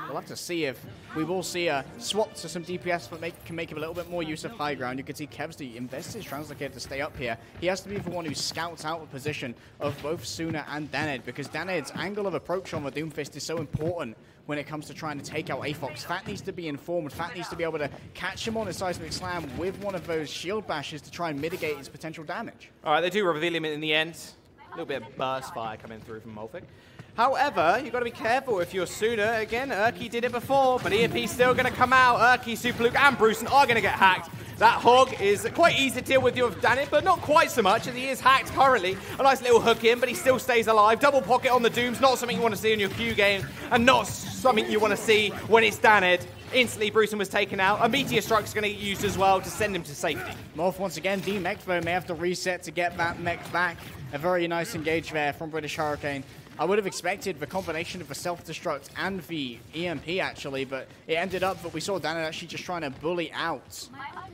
We'll have to see if we will see a swap to some DPS that can make him a little bit more use of high ground. You can see Kevsty invests his Translocator to stay up here. He has to be the one who scouts out the position of both Suna and Daned, because Daned's angle of approach on the Doomfist is so important when it comes to trying to take out Avox. Fat needs to be informed. Fat needs to be able to catch him on a seismic slam with one of those shield bashes to try and mitigate his potential damage. All right, they do reveal him in the end. A little bit of burst fire coming through from Molfig. However, you've got to be careful if you're Suna. Again, Erky did it before, but EMP's still going to come out. Erky, Super Fluke, and Brusen are going to get hacked. That hog is quite easy to deal with Danit, but not quite so much, as he is hacked currently. A nice little hook in, but he still stays alive. Double pocket on the Dooms, not something you want to see in your Q game, and not something you want to see when it's Danit. Instantly, Brusen was taken out. A Meteor Strike is going to get used as well to send him to safety. Morph once again, D-Mech though, may have to reset to get that mech back. A very nice engage there from British Hurricane. I would have expected the combination of the self-destruct and the EMP, actually, but it ended up that we saw Danit actually just trying to bully out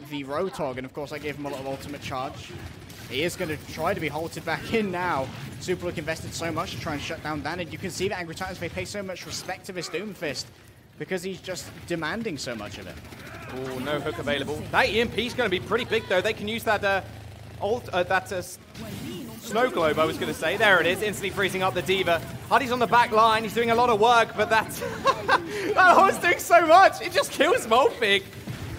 the Roadhog, and of course I gave him a lot of ultimate charge. He is going to try to be halted back in now. Super Look invested so much to try and shut down Danit. You can see that Angry Titans, they pay so much respect to this Doomfist because he's just demanding so much of it. Oh, no hook available. That EMP is going to be pretty big, though. They can use that Snow Globe, I was going to say. There it is, instantly freezing up the Diva. Hadi's on the back line. He's doing a lot of work, but that's... that horse doing so much. It just kills Molfig.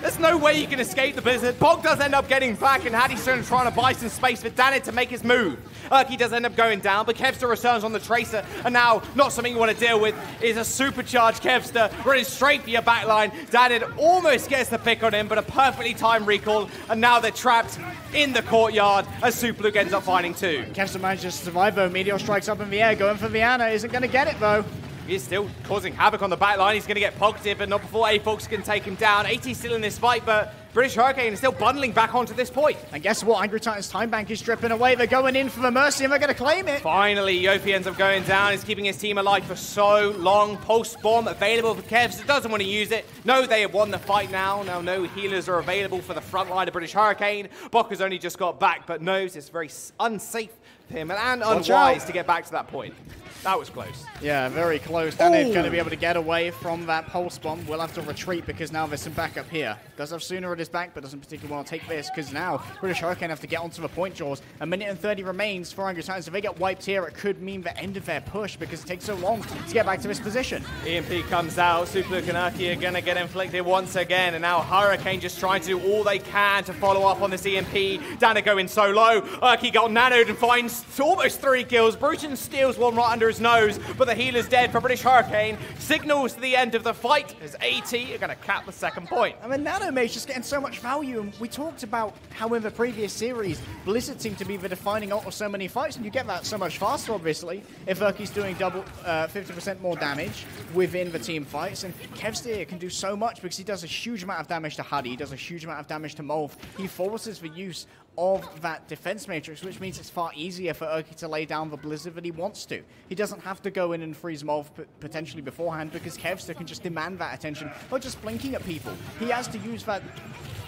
There's no way you can escape the Blizzard. Bog does end up getting back, and Hadi's trying to buy some space for Danit to make his move. Erky does end up going down, but Kevster returns on the Tracer, and now not something you want to deal with is a supercharged Kevster running straight for your backline. Danit almost gets the pick on him, but a perfectly timed recall, and now they're trapped in the courtyard as Superluke ends up finding two. Kevster manages to survive though. Meteor strikes up in the air, going for Viana, isn't going to get it though. He's still causing havoc on the back line. He's going to get pocketed, but not before Avox can take him down. AT's still in this fight, but British Hurricane is still bundling back onto this point. And guess what? Angry Titans' time bank is dripping away. They're going in for the Mercy, and they're going to claim it. Finally, Yofi ends up going down. He's keeping his team alive for so long. Pulse Bomb available for Kevs. Doesn't want to use it. No, they have won the fight now. Now, no healers are available for the front line of British Hurricane. Bok has only just got back, but knows it's very unsafe for him and unwise to get back to that point. That was close. Yeah, very close. Danit's going to be able to get away from that pulse bomb. We'll have to retreat because now there's some backup here. Does have Sooner at his back, but doesn't particularly want to take this because now British Hurricane have to get onto the point, Jaws. A minute and 30 remains for Angry Titans. If they get wiped here, it could mean the end of their push because it takes so long to get back to this position. EMP comes out. Super Luke and Erky are going to get inflicted once again. And now Hurricane just trying to do all they can to follow up on this EMP. Danner going so low. Erky got nanoed and finds almost 3 kills. Bruton steals one right under his nose, but the healer's dead for British Hurricane. Signals to the end of the fight as AT are going to cap the second point. I mean, Nanomage's just getting so much value, and we talked about how in the previous series, Blizzard seemed to be the defining ult of so many fights, and you get that so much faster, obviously, if Erky's doing 50% more damage within the team fights, and Kevsteer can do so much because he does a huge amount of damage to Hadi, he does a huge amount of damage to Molf. He forces the use of that defense matrix, which means it's far easier for Erky to lay down the blizzard that he wants to. He doesn't have to go in and freeze Molv potentially beforehand because Kevster can just demand that attention by just blinking at people. He has to use that.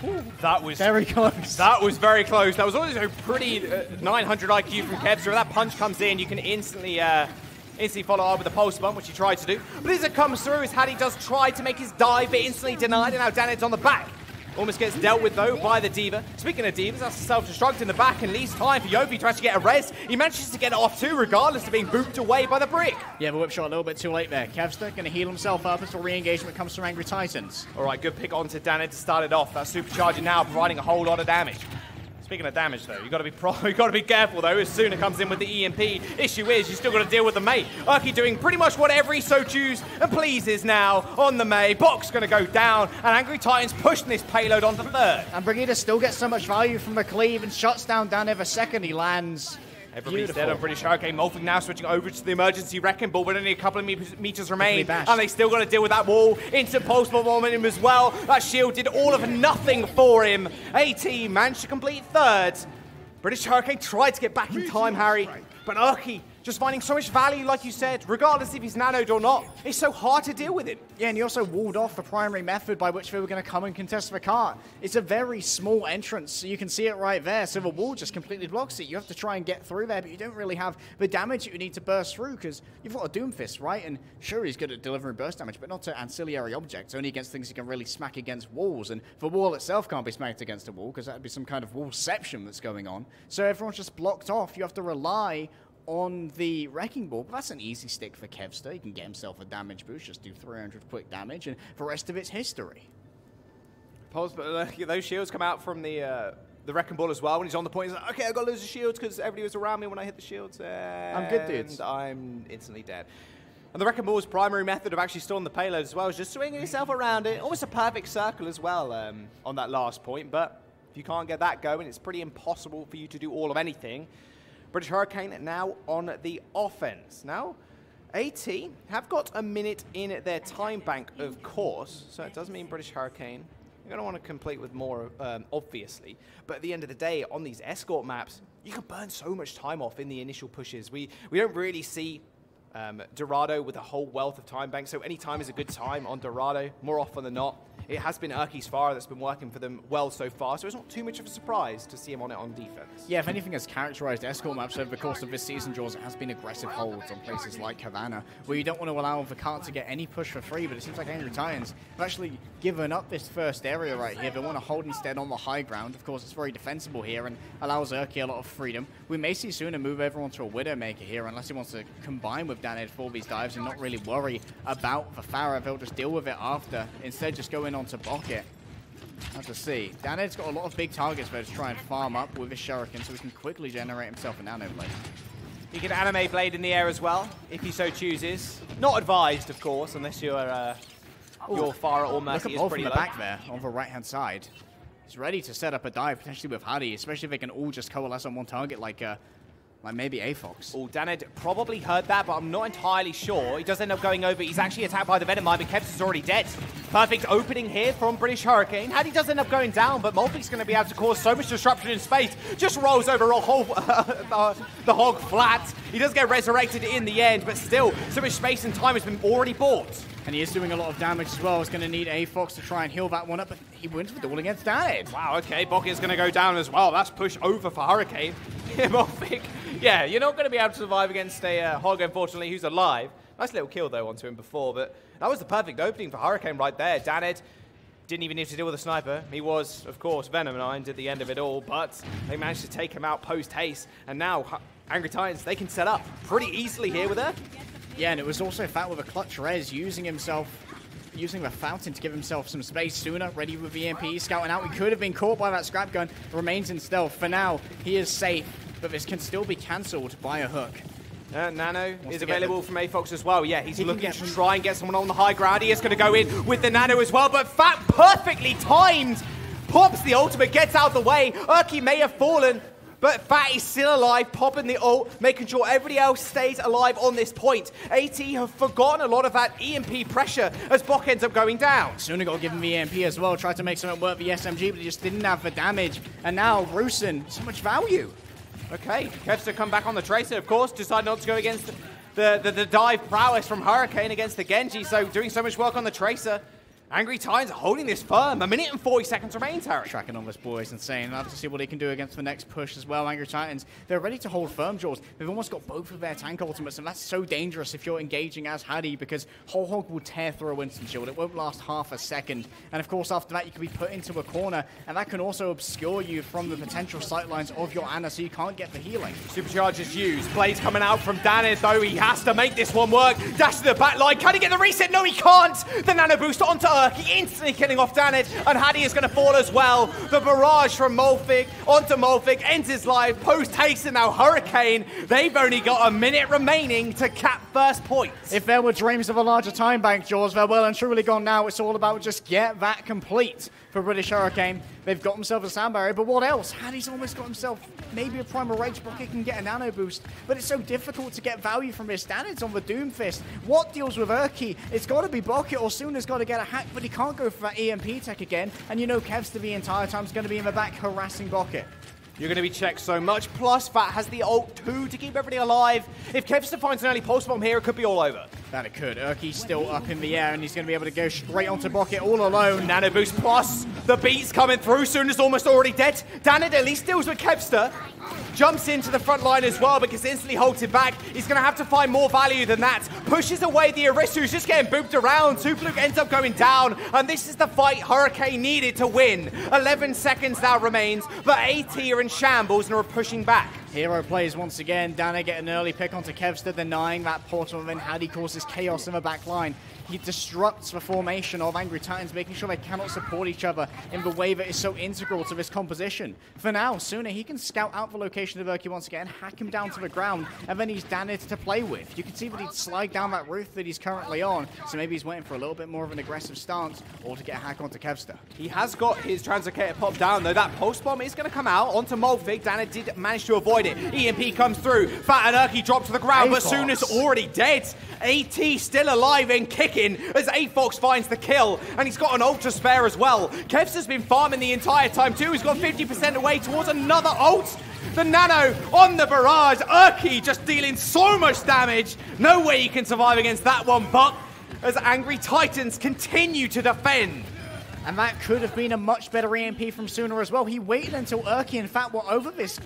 Ooh, that was very close. That was very close. That was also pretty 900 IQ from Kevster. If that punch comes in, you can instantly follow up with a pulse bump, which he tried to do. But as it comes through, as Hattie does try to make his dive, but instantly denied, and now Daned's on the back. Almost gets dealt with, though, by the D.Va. Speaking of D.Vas, that's a self-destruct in the back and leaves time for Yofi to actually get a res. He manages to get it off, too, regardless of being booped away by the brick. Yeah, the whip shot a little bit too late there. Kevster going to heal himself up until re-engagement comes from Angry Titans. All right, good pick onto Daned to start it off. That supercharger now providing a whole lot of damage. Speaking of damage, though, you got to be careful, though, as soon as it comes in with the EMP. Issue is, you still got to deal with the Mei. Erky doing pretty much whatever he so chooses and pleases now on the Mei. Box going to go down, and Angry Titans pushing this payload on the third. And Brigida still gets so much value from the cleave and shuts down Dan the second he lands. Everybody's dead on British Hurricane. Molfig now switching over to the emergency wrecking ball, but only a couple of meters remain. And they still got to deal with that wall. Instant pulse bomb on him as well. That shield did all of nothing for him. AT managed to complete third. British Hurricane tried to get back in time, Harry. But Erky just finding so much value, like you said, regardless if he's nanoed or not. It's so hard to deal with it. Yeah, and he also walled off the primary method by which they were going to come and contest the cart. It's a very small entrance, so you can see it right there. So the wall just completely blocks it. You have to try and get through there, but you don't really have the damage that you need to burst through because you've got a Doomfist, right? And sure, he's good at delivering burst damage, but not to ancillary objects, only against things you can really smack against walls. And the wall itself can't be smacked against a wall because that would be some kind of wallception that's going on. So everyone's just blocked off. You have to rely on the Wrecking Ball, but that's an easy stick for Kevster. He can get himself a damage boost, just do 300 quick damage, and the rest of it's history. Pulse, but those shields come out from the Wrecking Ball as well. When he's on the point, he's like, okay, I've got loads of shields because everybody was around me when I hit the shields. I'm good, dudes. I'm instantly dead. And the Wrecking Ball's primary method of actually storing the payload as well is just swinging yourself around it. Almost a perfect circle as well on that last point, but if you can't get that going, it's pretty impossible for you to do all of anything. British Hurricane now on the offense. Now, AT have got a minute in their time bank, of course, so it does mean British Hurricane are going to want to complete with more, obviously. But at the end of the day, on these escort maps, you can burn so much time off in the initial pushes. We don't really see Dorado with a whole wealth of time bank, so any time is a good time on Dorado, more often than not. It has been Erky's Fire that's been working for them well so far, so it's not too much of a surprise to see him on it on defense. Yeah, if anything has characterized escort maps over the course of this season, Jaws, it has been aggressive holds on places like Havana, where you don't want to allow the cart to get any push for free, but it seems like Angry Titans have actually given up this first area right here. They want to hold instead on the high ground. Of course, it's very defensible here and allows Erky a lot of freedom. We may see soon a move everyone to a Widowmaker here, unless he wants to combine with Daned for these dives and not really worry about the Farah. They'll just deal with it after. Instead, just go in onto Bucket. Have to see. Daned's got a lot of big targets there to try and farm up with his Shuriken so he can quickly generate himself a Nano Blade. He can Anime Blade in the air as well, if he so chooses. Not advised, of course, unless your Farah or Mercy is pretty low. Look at the back there, on the right-hand side. He's ready to set up a dive, potentially with Hadi, especially if they can all just coalesce on one target like maybe A-Fox. Oh, Daned probably heard that, but I'm not entirely sure. He does end up going over. He's actually attacked by the Venomite, but Kevster's already dead. Perfect opening here from British Hurricane. Hadi does end up going down, but Molfig's going to be able to cause so much disruption in space. Just rolls over a whole, the hog flat. He does get resurrected in the end, but still, so much space and time has been already bought. And he is doing a lot of damage as well. He's going to need A-Fox to try and heal that one up, but he wins with the duel against Daned. Wow, okay, Bucket's going to go down as well. That's push over for Hurricane. Yeah, Molfig. Yeah, you're not going to be able to survive against a Hog, unfortunately, who's alive. Nice little kill, though, onto him before, but that was the perfect opening for Hurricane right there. Daned didn't even need to deal with a sniper. He was, of course, Venom-9 at the end of it all, but they managed to take him out post-haste, and now Angry Titans, they can set up pretty easily here with her. Yeah, and it was also Fat with a clutch res, using the fountain to give himself some space sooner, ready with the EMP, scouting out. He could have been caught by that scrap gun, remains in stealth. For now, he is safe, but this can still be cancelled by a hook. Nano is available from A-Fox as well. Yeah, he's looking to try and get someone on the high ground. He is going to go in with the Nano as well, but Fat perfectly timed. Pops the ultimate, gets out of the way. Erky may have fallen, but Fat is still alive, popping the ult, making sure everybody else stays alive on this point. AT have forgotten a lot of that EMP pressure as Bok ends up going down. Sooner got given the EMP as well, tried to make something work for the SMG, but he just didn't have the damage. And now Rusin, so much value. Okay, Kevster come back on the Tracer, of course, decide not to go against the dive prowess from Hurricane against the Genji, so doing so much work on the Tracer. Angry Titans are holding this firm. 1 minute and 40 seconds remain, Tarek. Tracking on this boy is insane. I'll have to see what he can do against the next push as well. Angry Titans, they're ready to hold firm, Jaws. They've almost got both of their tank ultimates, and that's so dangerous if you're engaging as Hattie, because Whole Hog will tear through a Winston shield. It won't last half a second. And of course, after that, you can be put into a corner, and that can also obscure you from the potential sightlines of your Ana, so you can't get the healing. Supercharge is used. Blaze coming out from Danid, though. He has to make this one work. Dash to the back line. Can he get the reset? No, he can't. The nano boost onto Urki, instantly killing off Danid, and Hattie is going to fall as well. The barrage from Molfig onto Molfig ends his life. Post-haste and now Hurricane. They've only got 1 minute remaining to cap first points. If there were dreams of a larger time bank, Jaws, they're well and truly gone now. It's all about just get that complete for British Hurricane. They've got themselves a sound barrier, but what else? Hattie's almost got himself maybe a primal rage bucket, can get a nano boost, but it's so difficult to get value from his standards on the Doomfist. What deals with Urki? It's got to be Bucket, or Sooner's got to get a hack, but he can't go for that EMP tech again, and you know Kevster the entire time is going to be in the back harassing Bucket. You're going to be checked so much, plus Fat has the ult too to keep everybody alive. If Kevster finds an early pulse bomb here, it could be all over. That it could. Urki's still up in the air, and he's going to be able to go straight onto Bucket all alone. Nano boost plus, the beat's coming through, Sooner's almost already dead. Danid at least deals with Kevster. Jumps into the front line as well, because instantly holds it back. He's going to have to find more value than that. Pushes away the Arisu, who's just getting booped around. Superluke ends up going down, and this is the fight Hurricane needed to win. 11 seconds now remains, but AT are in shambles and are pushing back. Hero plays once again. Dana getting an early pick onto Kevster, denying that portal, and then Hattie causes chaos in the back line. He disrupts the formation of Angry Titans, making sure they cannot support each other in the way that is so integral to this composition. For now, Sooner, he can scout out the location of Urki once again, hack him down to the ground, and then he's Danid to play with. You can see that he'd slide down that roof that he's currently on, so maybe he's waiting for a little bit more of an aggressive stance, or to get a hack onto Kevster. He has got his Translocator pop down, though. That pulse bomb is going to come out onto Molfig. Danid did manage to avoid it. EMP comes through. Fat and Urki drop to the ground, but Sooner's already dead. AT still alive and kicking as A-Fox finds the kill, and he's got an ult to spare as well. Kevster's been farming the entire time too. He's got 50% away towards another ult. The nano on the barrage. Urki just dealing so much damage. No way he can survive against that one, but as Angry Titans continue to defend. And that could have been a much better EMP from Sooner as well. He waited until Urki and Fat were over this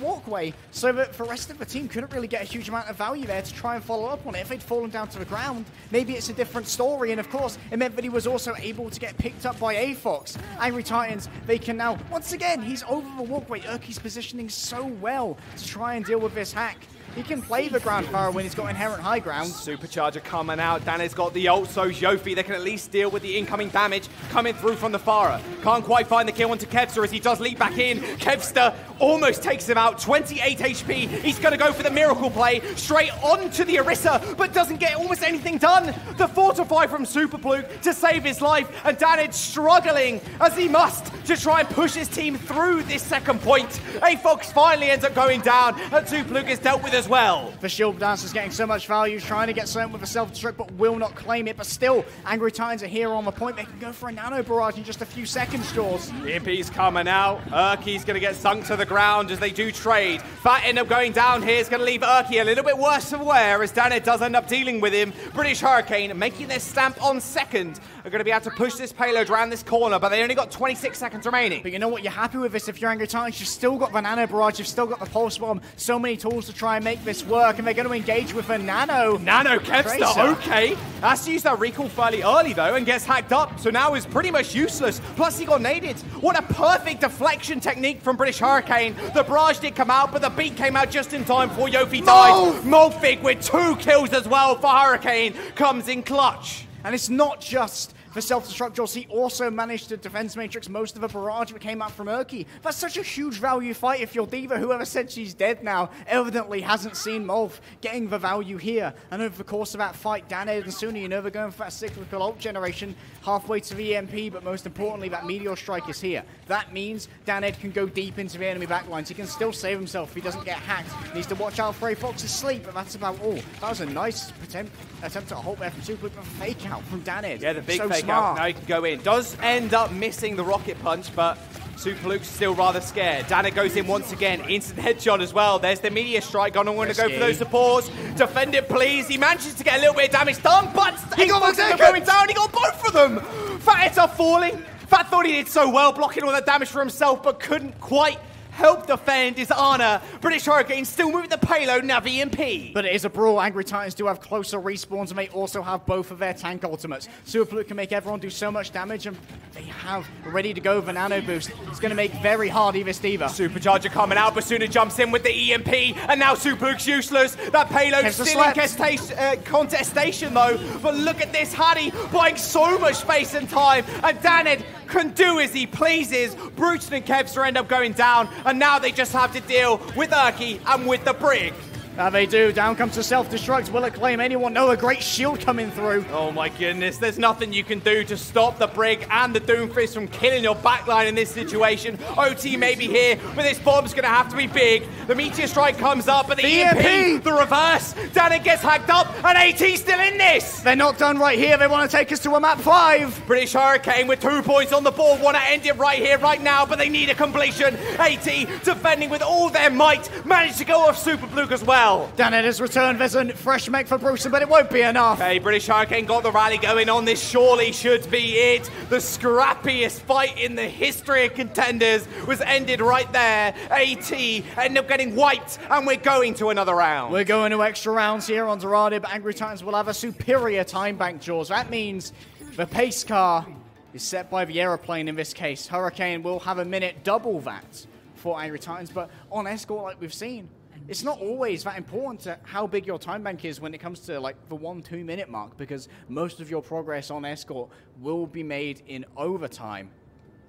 walkway, so that the rest of the team couldn't really get a huge amount of value there to try and follow up on it. If they'd fallen down to the ground, maybe it's a different story. And of course, it meant that he was also able to get picked up by A-Fox. Angry Titans, they can now, once again, he's over the walkway. Urki's positioning so well to try and deal with this hack. He can play the ground fire when he's got inherent high ground. Supercharger coming out. Danid's got the ult, so Yofi, they can at least deal with the incoming damage coming through from the Farah. Can't quite find the kill onto Kevster as he does leap back in. Kevster almost takes him out. 28 HP. He's going to go for the miracle play straight onto the Orisa, but doesn't get almost anything done. The fortify from Superluke to save his life, and Danid struggling as he must to try and push his team through this second point. A-Fox finally ends up going down, and Superluke is dealt with as well. The Shield Dancer's getting so much value, trying to get something with a self-destruct, but will not claim it. But still, Angry Titans are here on the point. They can go for a nano barrage in just a few seconds, Jaws. EMP's coming out. Urki's going to get sunk to the ground as they do trade. Fat end up going down here. It's going to leave Urki a little bit worse for wear as Danid does end up dealing with him. British Hurricane making their stamp on second are going to be able to push this payload around this corner, but they only got 26 seconds remaining. But you know what? You're happy with this if you're Angry Titans. You've still got the nano barrage. You've still got the pulse bomb. So many tools to try and make this work, and they're going to engage with a nano. Nano Kevster, okay. Has to use that recall fairly early, though, and gets hacked up, so now is pretty much useless. Plus, he got naded. What a perfect deflection technique from British Hurricane. The barrage did come out, but the beat came out just in time before Yofi died. Molfig with 2 kills as well for Hurricane comes in clutch. And it's not just for self-destruct. Jaws, he also managed to defense matrix most of a barrage that came out from Erky. That's such a huge value fight if your diva, whoever said she's dead now, evidently hasn't seen Molf getting the value here. And over the course of that fight, Daned and Suni, you know, they're going for that cyclical ult generation halfway to the EMP, but most importantly, that Meteor Strike is here. That means Daned can go deep into the enemy backlines. He can still save himself if he doesn't get hacked. He needs to watch out for Fox's sleep, but that's about all. That was a nice attempt at a hold there from Super, but a fake out from Daned. Yeah, the big so fake smart. out. Now he can go in. Does end up missing the rocket punch, but Super Luke's still rather scared. Daned goes in once again. Instant headshot as well. There's the Meteor Strike. Gonna want to go for those supports. Defend it, please. He manages to get a little bit of damage done, but he got going down. He got both of them. Fat are falling. Fat thought he did so well, blocking all that damage for himself, but couldn't quite help defend his honor. British Hurricane still moving the payload, now VMP. But it is a brawl. Angry Titans do have closer respawns, and they also have both of their tank ultimates. Superplute can make everyone do so much damage, and they have ready to go the nano boost. It's going to make very hard Evis Diva. Supercharger coming out, Basuna jumps in with the EMP, and now Superluke's useless. That payload still in contestation though, but look at this, Hattie buying so much space and time, and Daned can do as he pleases. Bruton and Kevster end up going down, and now they just have to deal with Erky and with the Brig. Now they do. Down comes the self-destruct. Will it claim anyone? No, a great shield coming through. Oh my goodness, there's nothing you can do to stop the Brig and the Doomfist from killing your backline in this situation. OT may be here, but this bomb's going to have to be big. The Meteor Strike comes up, but the EMP, the reverse. Danny gets hacked up, and AT's still in this. They're not done right here. They want to take us to a map 5. British Hurricane with 2 points on the board. Want to end it right here, right now, but they need a completion. AT defending with all their might. Managed to go off Super Blue as well. Daned has returned. There's a fresh mech for Bruce, but it won't be enough. Hey, British Hurricane got the rally going on. This surely should be it. The scrappiest fight in the history of Contenders was ended right there. AT ended up getting wiped, and we're going to another round. We're going to extra rounds here on Zarade, but Angry Titans will have a superior time bank, Jaws. That means the pace car is set by the aeroplane in this case. Hurricane will have a minute double that for Angry Titans, but on Escort, like we've seen, it's not always that important to how big your time bank is when it comes to like the 1-2 minute mark, because most of your progress on Escort will be made in overtime.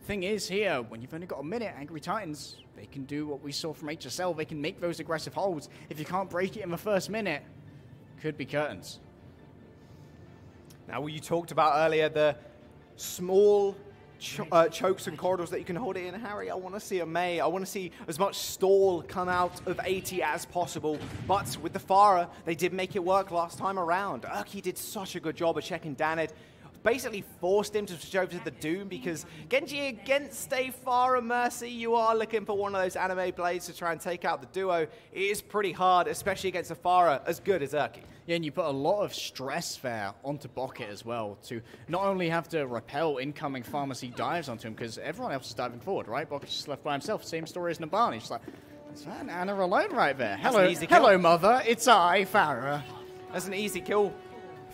Thing is here, when you've only got a minute, Angry Titans, they can do what we saw from HSL. They can make those aggressive holds. If you can't break it in the first minute, could be curtains. Now, what you talked about earlier, the small chokes and corridors that you can hold it in, Harry. I want to see a May. I want to see as much stall come out of AT as possible. But with the Farah, they did make it work last time around. Erky did such a good job of checking Daned. Basically forced him to switch over to the Doom, because Genji against a Farah Mercy, you are looking for one of those anime blades to try and take out the duo. It is pretty hard, especially against a Farah as good as Erky. Yeah, and you put a lot of stress there onto Bucket as well, to not only have to repel incoming Pharmacy dives onto him, because everyone else is diving forward, right? Bucket's just left by himself. Same story as Nabani. She's like, is that Anna alone right there? Hello, mother. It's I, Farah. That's an easy kill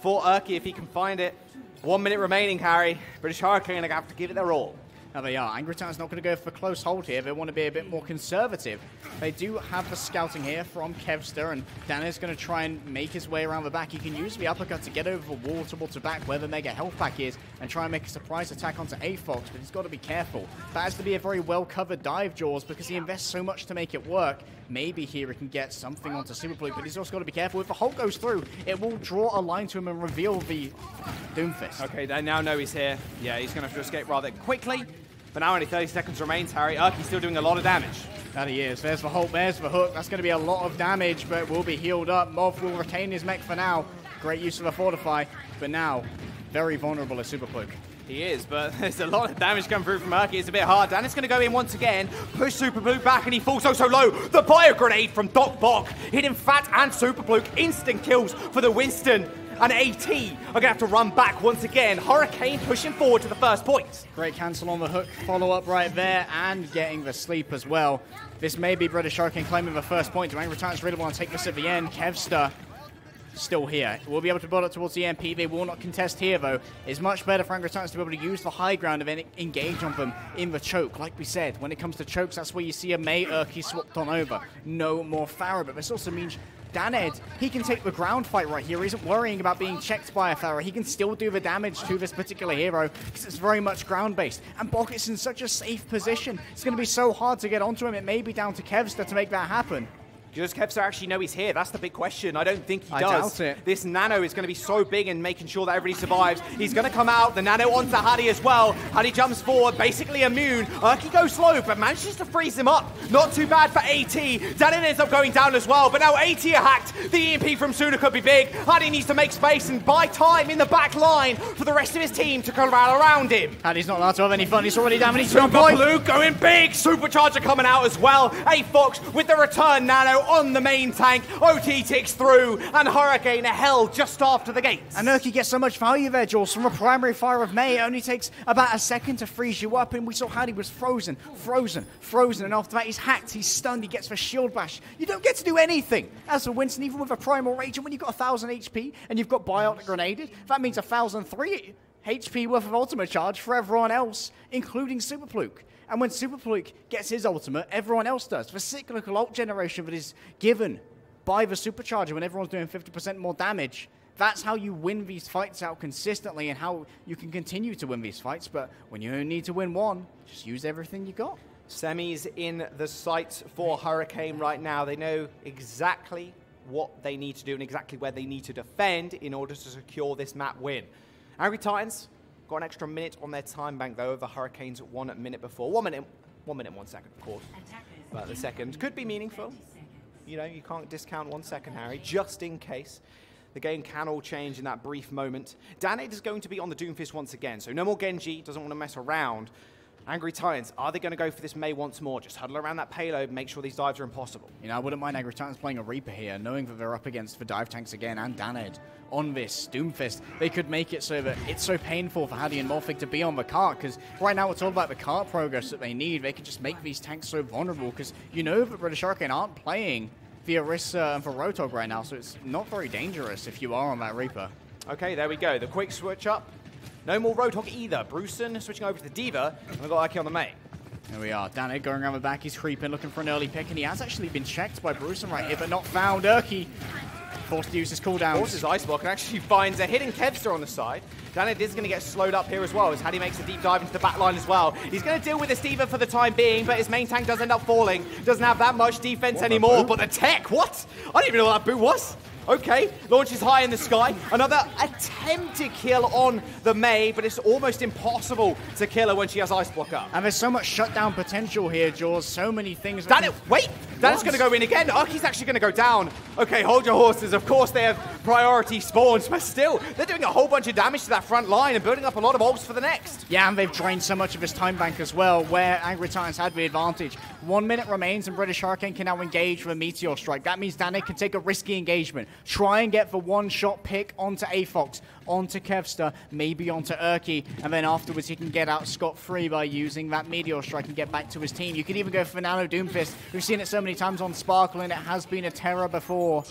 for Erky if he can find it. 1 minute remaining, Harry. British Hurricane are going to have to give it their all. Now they are. Angry Titans not going to go for close hold here. They want to be a bit more conservative. They do have the scouting here from Kevster, and Dan is going to try and make his way around the back. He can use the uppercut to get over the wall towards the back where the mega health pack is and try and make a surprise attack onto A-Fox, but he's got to be careful. That has to be a very well-covered dive, Jaws, because he invests so much to make it work. Maybe here he can get something onto Super Blue, but he's also got to be careful. If the Hulk goes through, it will draw a line to him and reveal the Doomfist. Okay, they now know he's here. Yeah, he's going to have to escape rather quickly. But now only 30 seconds remains, Harry. Erky's still doing a lot of damage. That he is. There's the Hulk, there's the hook. That's going to be a lot of damage, but will be healed up. Moth will retain his mech for now. Great use of a Fortify, but now very vulnerable as Super Blue. He is, but there's a lot of damage coming through from Erky. It's a bit hard. Dan is going to go in once again, push Super Blue back, and he falls so low. The Bio Grenade from Doc Bok, hitting Fat and Super Blue. Instant kills for the Winston. And AT are going to have to run back once again. Hurricane pushing forward to the first point. Great cancel on the hook. Follow-up right there and getting the sleep as well. This may be British Hurricane claiming the first point. Do Angry Titans really want to take this at the end? Kevster still here. We'll be able to build up towards the MP. They will not contest here, though. It's much better for Angry Titans to be able to use the high ground and then engage on them in the choke. Like we said, when it comes to chokes, that's where you see a May Erky swapped on over. No more Farah, but this also means Daned, he can take the ground fight right here. He isn't worrying about being checked by a Pharah. He can still do the damage to this particular hero because it's very much ground-based. And Bocket's in such a safe position. It's going to be so hard to get onto him. It may be down to Kevster to make that happen. Does Kevster actually know he's here? That's the big question. I don't think he does. I doubt it. This nano is going to be so big in making sure that everybody survives. He's going to come out. The nano onto Hadi as well. Hadi jumps forward, basically immune. Urki goes slow, but manages to freeze him up. Not too bad for AT. Danin ends up going down as well, but now AT are hacked. The EMP from Suna could be big. Hadi needs to make space and buy time in the back line for the rest of his team to come around him. Hadi's not allowed to have any fun. He's already down. He's on point. Blue going big. Supercharger coming out as well. A-Fox with the return nano on the main tank. OT ticks through, and Hurricane are held just after the gates. And Urki gets so much value there, Jules. From a primary fire of May, it only takes about a second to freeze you up, and we saw Hadi was frozen, and after that he's hacked, he's stunned, he gets the shield bash. You don't get to do anything. As for Winston, even with a primal rage, and when you've got 1,000 HP, and you've got Biotic Grenaded, that means 1,003 HP worth of ultimate charge for everyone else, including Superpluke. And when Superpluke gets his ultimate, everyone else does. The cyclical ult generation that is given by the Supercharger when everyone's doing 50% more damage. That's how you win these fights out consistently and how you can continue to win these fights. But when you only need to win one, just use everything you got. Semis in the sights for Hurricane right now. They know exactly what they need to do and exactly where they need to defend in order to secure this map win. Angry Titans got an extra minute on their time bank, though, over Hurricane's 1 minute before. 1 minute, 1 second, of course. But the second could be meaningful. You know, you can't discount 1 second, Harry, just in case. The game can all change in that brief moment. Danade is going to be on the Doomfist once again, so no more Genji, doesn't want to mess around. Angry Titans, are they going to go for this May once more? Just huddle around that payload and make sure these dives are impossible. You know, I wouldn't mind Angry Titans playing a Reaper here, knowing that they're up against the dive tanks again and Danade on this Doomfist. They could make it so that it's so painful for Hadi and Morphic to be on the cart, because right now it's all about the cart progress that they need. They can just make these tanks so vulnerable, because you know that British Hurricane aren't playing the Orisa and for Roadhog right now, so it's not very dangerous if you are on that Reaper. Okay, there we go. The quick switch up. No more Roadhog either. Bruceson switching over to the Diva, and we've got Aki on the May. There we are. Danade going around the back. He's creeping, looking for an early pick, and he has actually been checked by Bruceson right here, but not found. Urki forced to use his cooldowns. Forces Ice Block and actually finds a hidden Kevster on the side. Danade is going to get slowed up here as well as Hadi makes a deep dive into the back line as well. He's going to deal with this Diva for the time being, but his main tank does end up falling. Doesn't have that much defense anymore, but the tech, what? I didn't even know what that boot was. Okay, launches high in the sky. Another attempted kill on the May, but it's almost impossible to kill her when she has Ice Block up. And there's so much shutdown potential here, Jaws. So many things. Wait! Dan's going to go in again. Urki's actually going to go down. Okay, hold your horses. Of course, they have priority spawns, but still, they're doing a whole bunch of damage to that front line and building up a lot of ults for the next. Yeah, and they've drained so much of his time bank as well, where Angry Titans had the advantage. 1 minute remains, and British Hurricane can now engage with a Meteor Strike. That means Danade can take a risky engagement. Try and get the one-shot pick onto A-Fox, onto Kevster, maybe onto Urki, and then afterwards he can get out scot-free by using that Meteor Strike and get back to his team. You could even go for Nano Doomfist. We've seen it so many times on Sparkle, and it has been a terror before.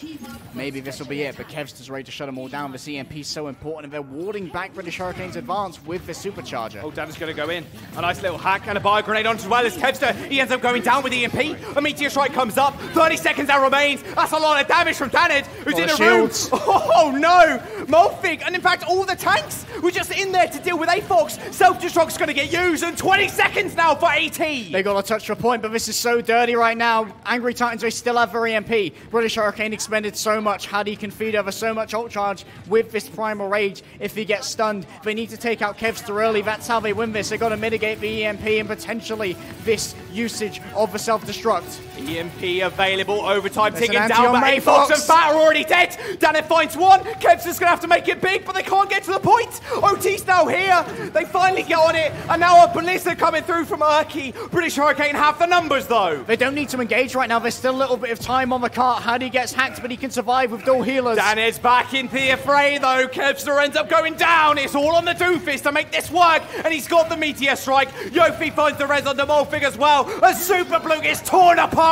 Maybe this will be it, but Kevster's ready to shut them all down. The CMP is so important, and they're warding back British Hurricane's advance with the Supercharger. Oh, Dan's going to go in. A nice little hack and a bio grenade on as well as Kevster. He ends up going down with EMP. A Meteor Strike comes up. 30 seconds that remains. That's a lot of damage from Danade, who's in a room. Oh no! Morphic, and in fact all the tanks were just in there to deal with A-Fox. Self-destruct's going to get used, and 20 seconds now for AT. They got to touch the point, but this is so dirty right now. Angry Titans, they still have their EMP. British Hurricane expended so much. Hadi can feed over so much ult charge with this Primal Rage. If he gets stunned, they need to take out Kevster early. That's how they win this. They got to mitigate the EMP and potentially this usage of the self-destruct. EMP available, overtime ticking down, but A-Fox and Fat are already dead. Danade finds one. Kevster's going to have to make it big, but they can't get to the point. OT's now here. They finally get on it, and now a Blizzard coming through from Urki. British Hurricane have the numbers, though. They don't need to engage right now. There's still a little bit of time on the cart. Hadi gets hacked, but he can survive with dual healers. Danade's back into the fray, though. Kevster ends up going down. It's all on the Doomfist to make this work, and he's got the Meteor Strike. Yofi finds the res on the Morphic as well. A Super Blue is torn apart.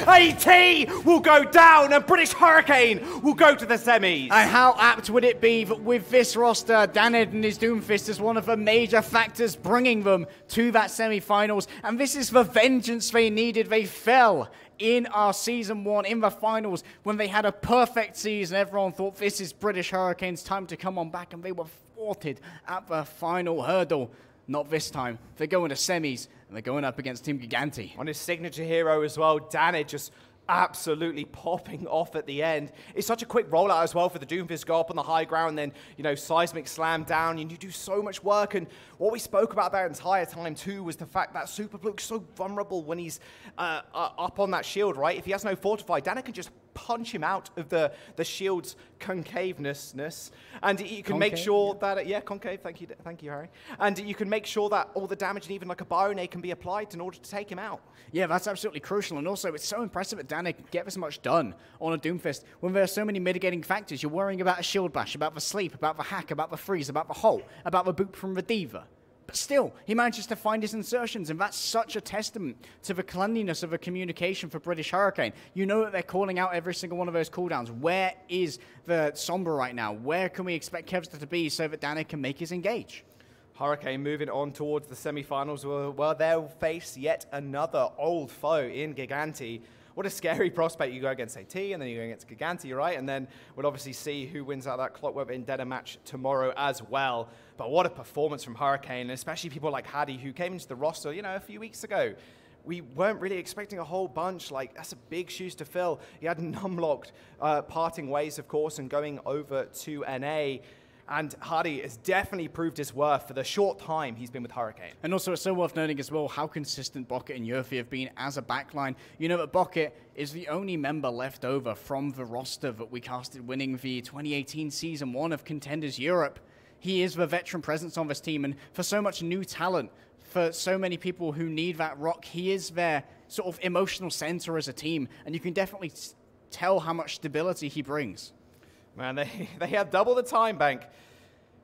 AT will go down, and British Hurricane will go to the semis. And how apt would it be that with with this roster, Daned and his Doomfist is one of the major factors bringing them to that semi-finals. And this is the vengeance they needed. They fell in our Season 1 in the finals when they had a perfect season. Everyone thought this is British Hurricanes' time to come on back, and they were thwarted at the final hurdle. Not this time. They're going to semis, and they're going up against Team Giganti. On his signature hero as well, Daned just absolutely popping off at the end. It's such a quick rollout as well for the Doomfist. Go up on the high ground, then, you know, seismic slam down, and you do so much work. And what we spoke about that entire time too was the fact that Super Bluke's so vulnerable when he's up on that shield, right? If he has no fortify, Daned can just punch him out of the shield's concaveness, and you can make sure that yeah, concave. Thank you, Harry. And you can make sure that all the damage and even like a Bionade can be applied in order to take him out. Yeah, that's absolutely crucial, and also it's so impressive that Daned can get this much done on a Doomfist when there are so many mitigating factors. You're worrying about a shield bash, about the sleep, about the hack, about the freeze, about the halt, about the boot from the Diva. But still, he manages to find his insertions, and that's such a testament to the cleanliness of the communication for British Hurricane. You know that they're calling out every single one of those cooldowns. Where is the Sombra right now? Where can we expect Kevster to be so that Daned can make his engage? Hurricane moving on towards the semi-finals where they'll face yet another old foe in Giganti. What a scary prospect. You go against AT, and then you go against Giganti, right? And then we'll obviously see who wins out that Clockwork Vendetta match tomorrow as well. But what a performance from Hurricane, and especially people like Hadi, who came into the roster, you know, a few weeks ago. We weren't really expecting a whole bunch. Like, that's a big shoes to fill. He had Numlocked parting ways, of course, and going over to NA. And Hardy has definitely proved his worth for the short time he's been with Hurricane. And also, it's so worth noting as well how consistent Bocket and Yurfi have been as a backline. You know that Bocket is the only member left over from the roster that we casted winning the 2018 Season 1 of Contenders Europe. He is the veteran presence on this team, and for so much new talent, for so many people who need that rock, he is their sort of emotional center as a team, and you can definitely tell how much stability he brings. Man, they have double the time bank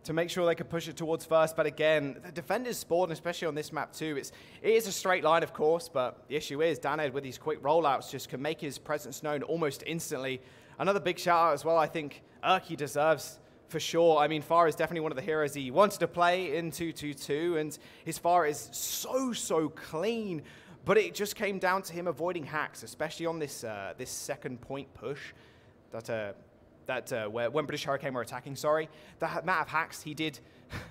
to make sure they could push it towards first. But again, the defenders spawn, especially on this map too. It is a straight line, of course, but the issue is Daned with these quick rollouts just can make his presence known almost instantly. Another big shout out as well, I think Erky deserves for sure. I mean, Farah is definitely one of the heroes he wanted to play in 2-2-2, and his Farah is so clean. But it just came down to him avoiding hacks, especially on this this second point push when British Hurricane were attacking, the amount of hacks he did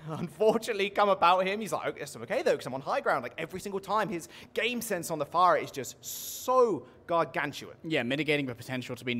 unfortunately come about him. He's like, oh, it's okay though, because I'm on high ground. Like every single time, his game sense on the fire is just so gargantuan. Yeah, mitigating the potential to be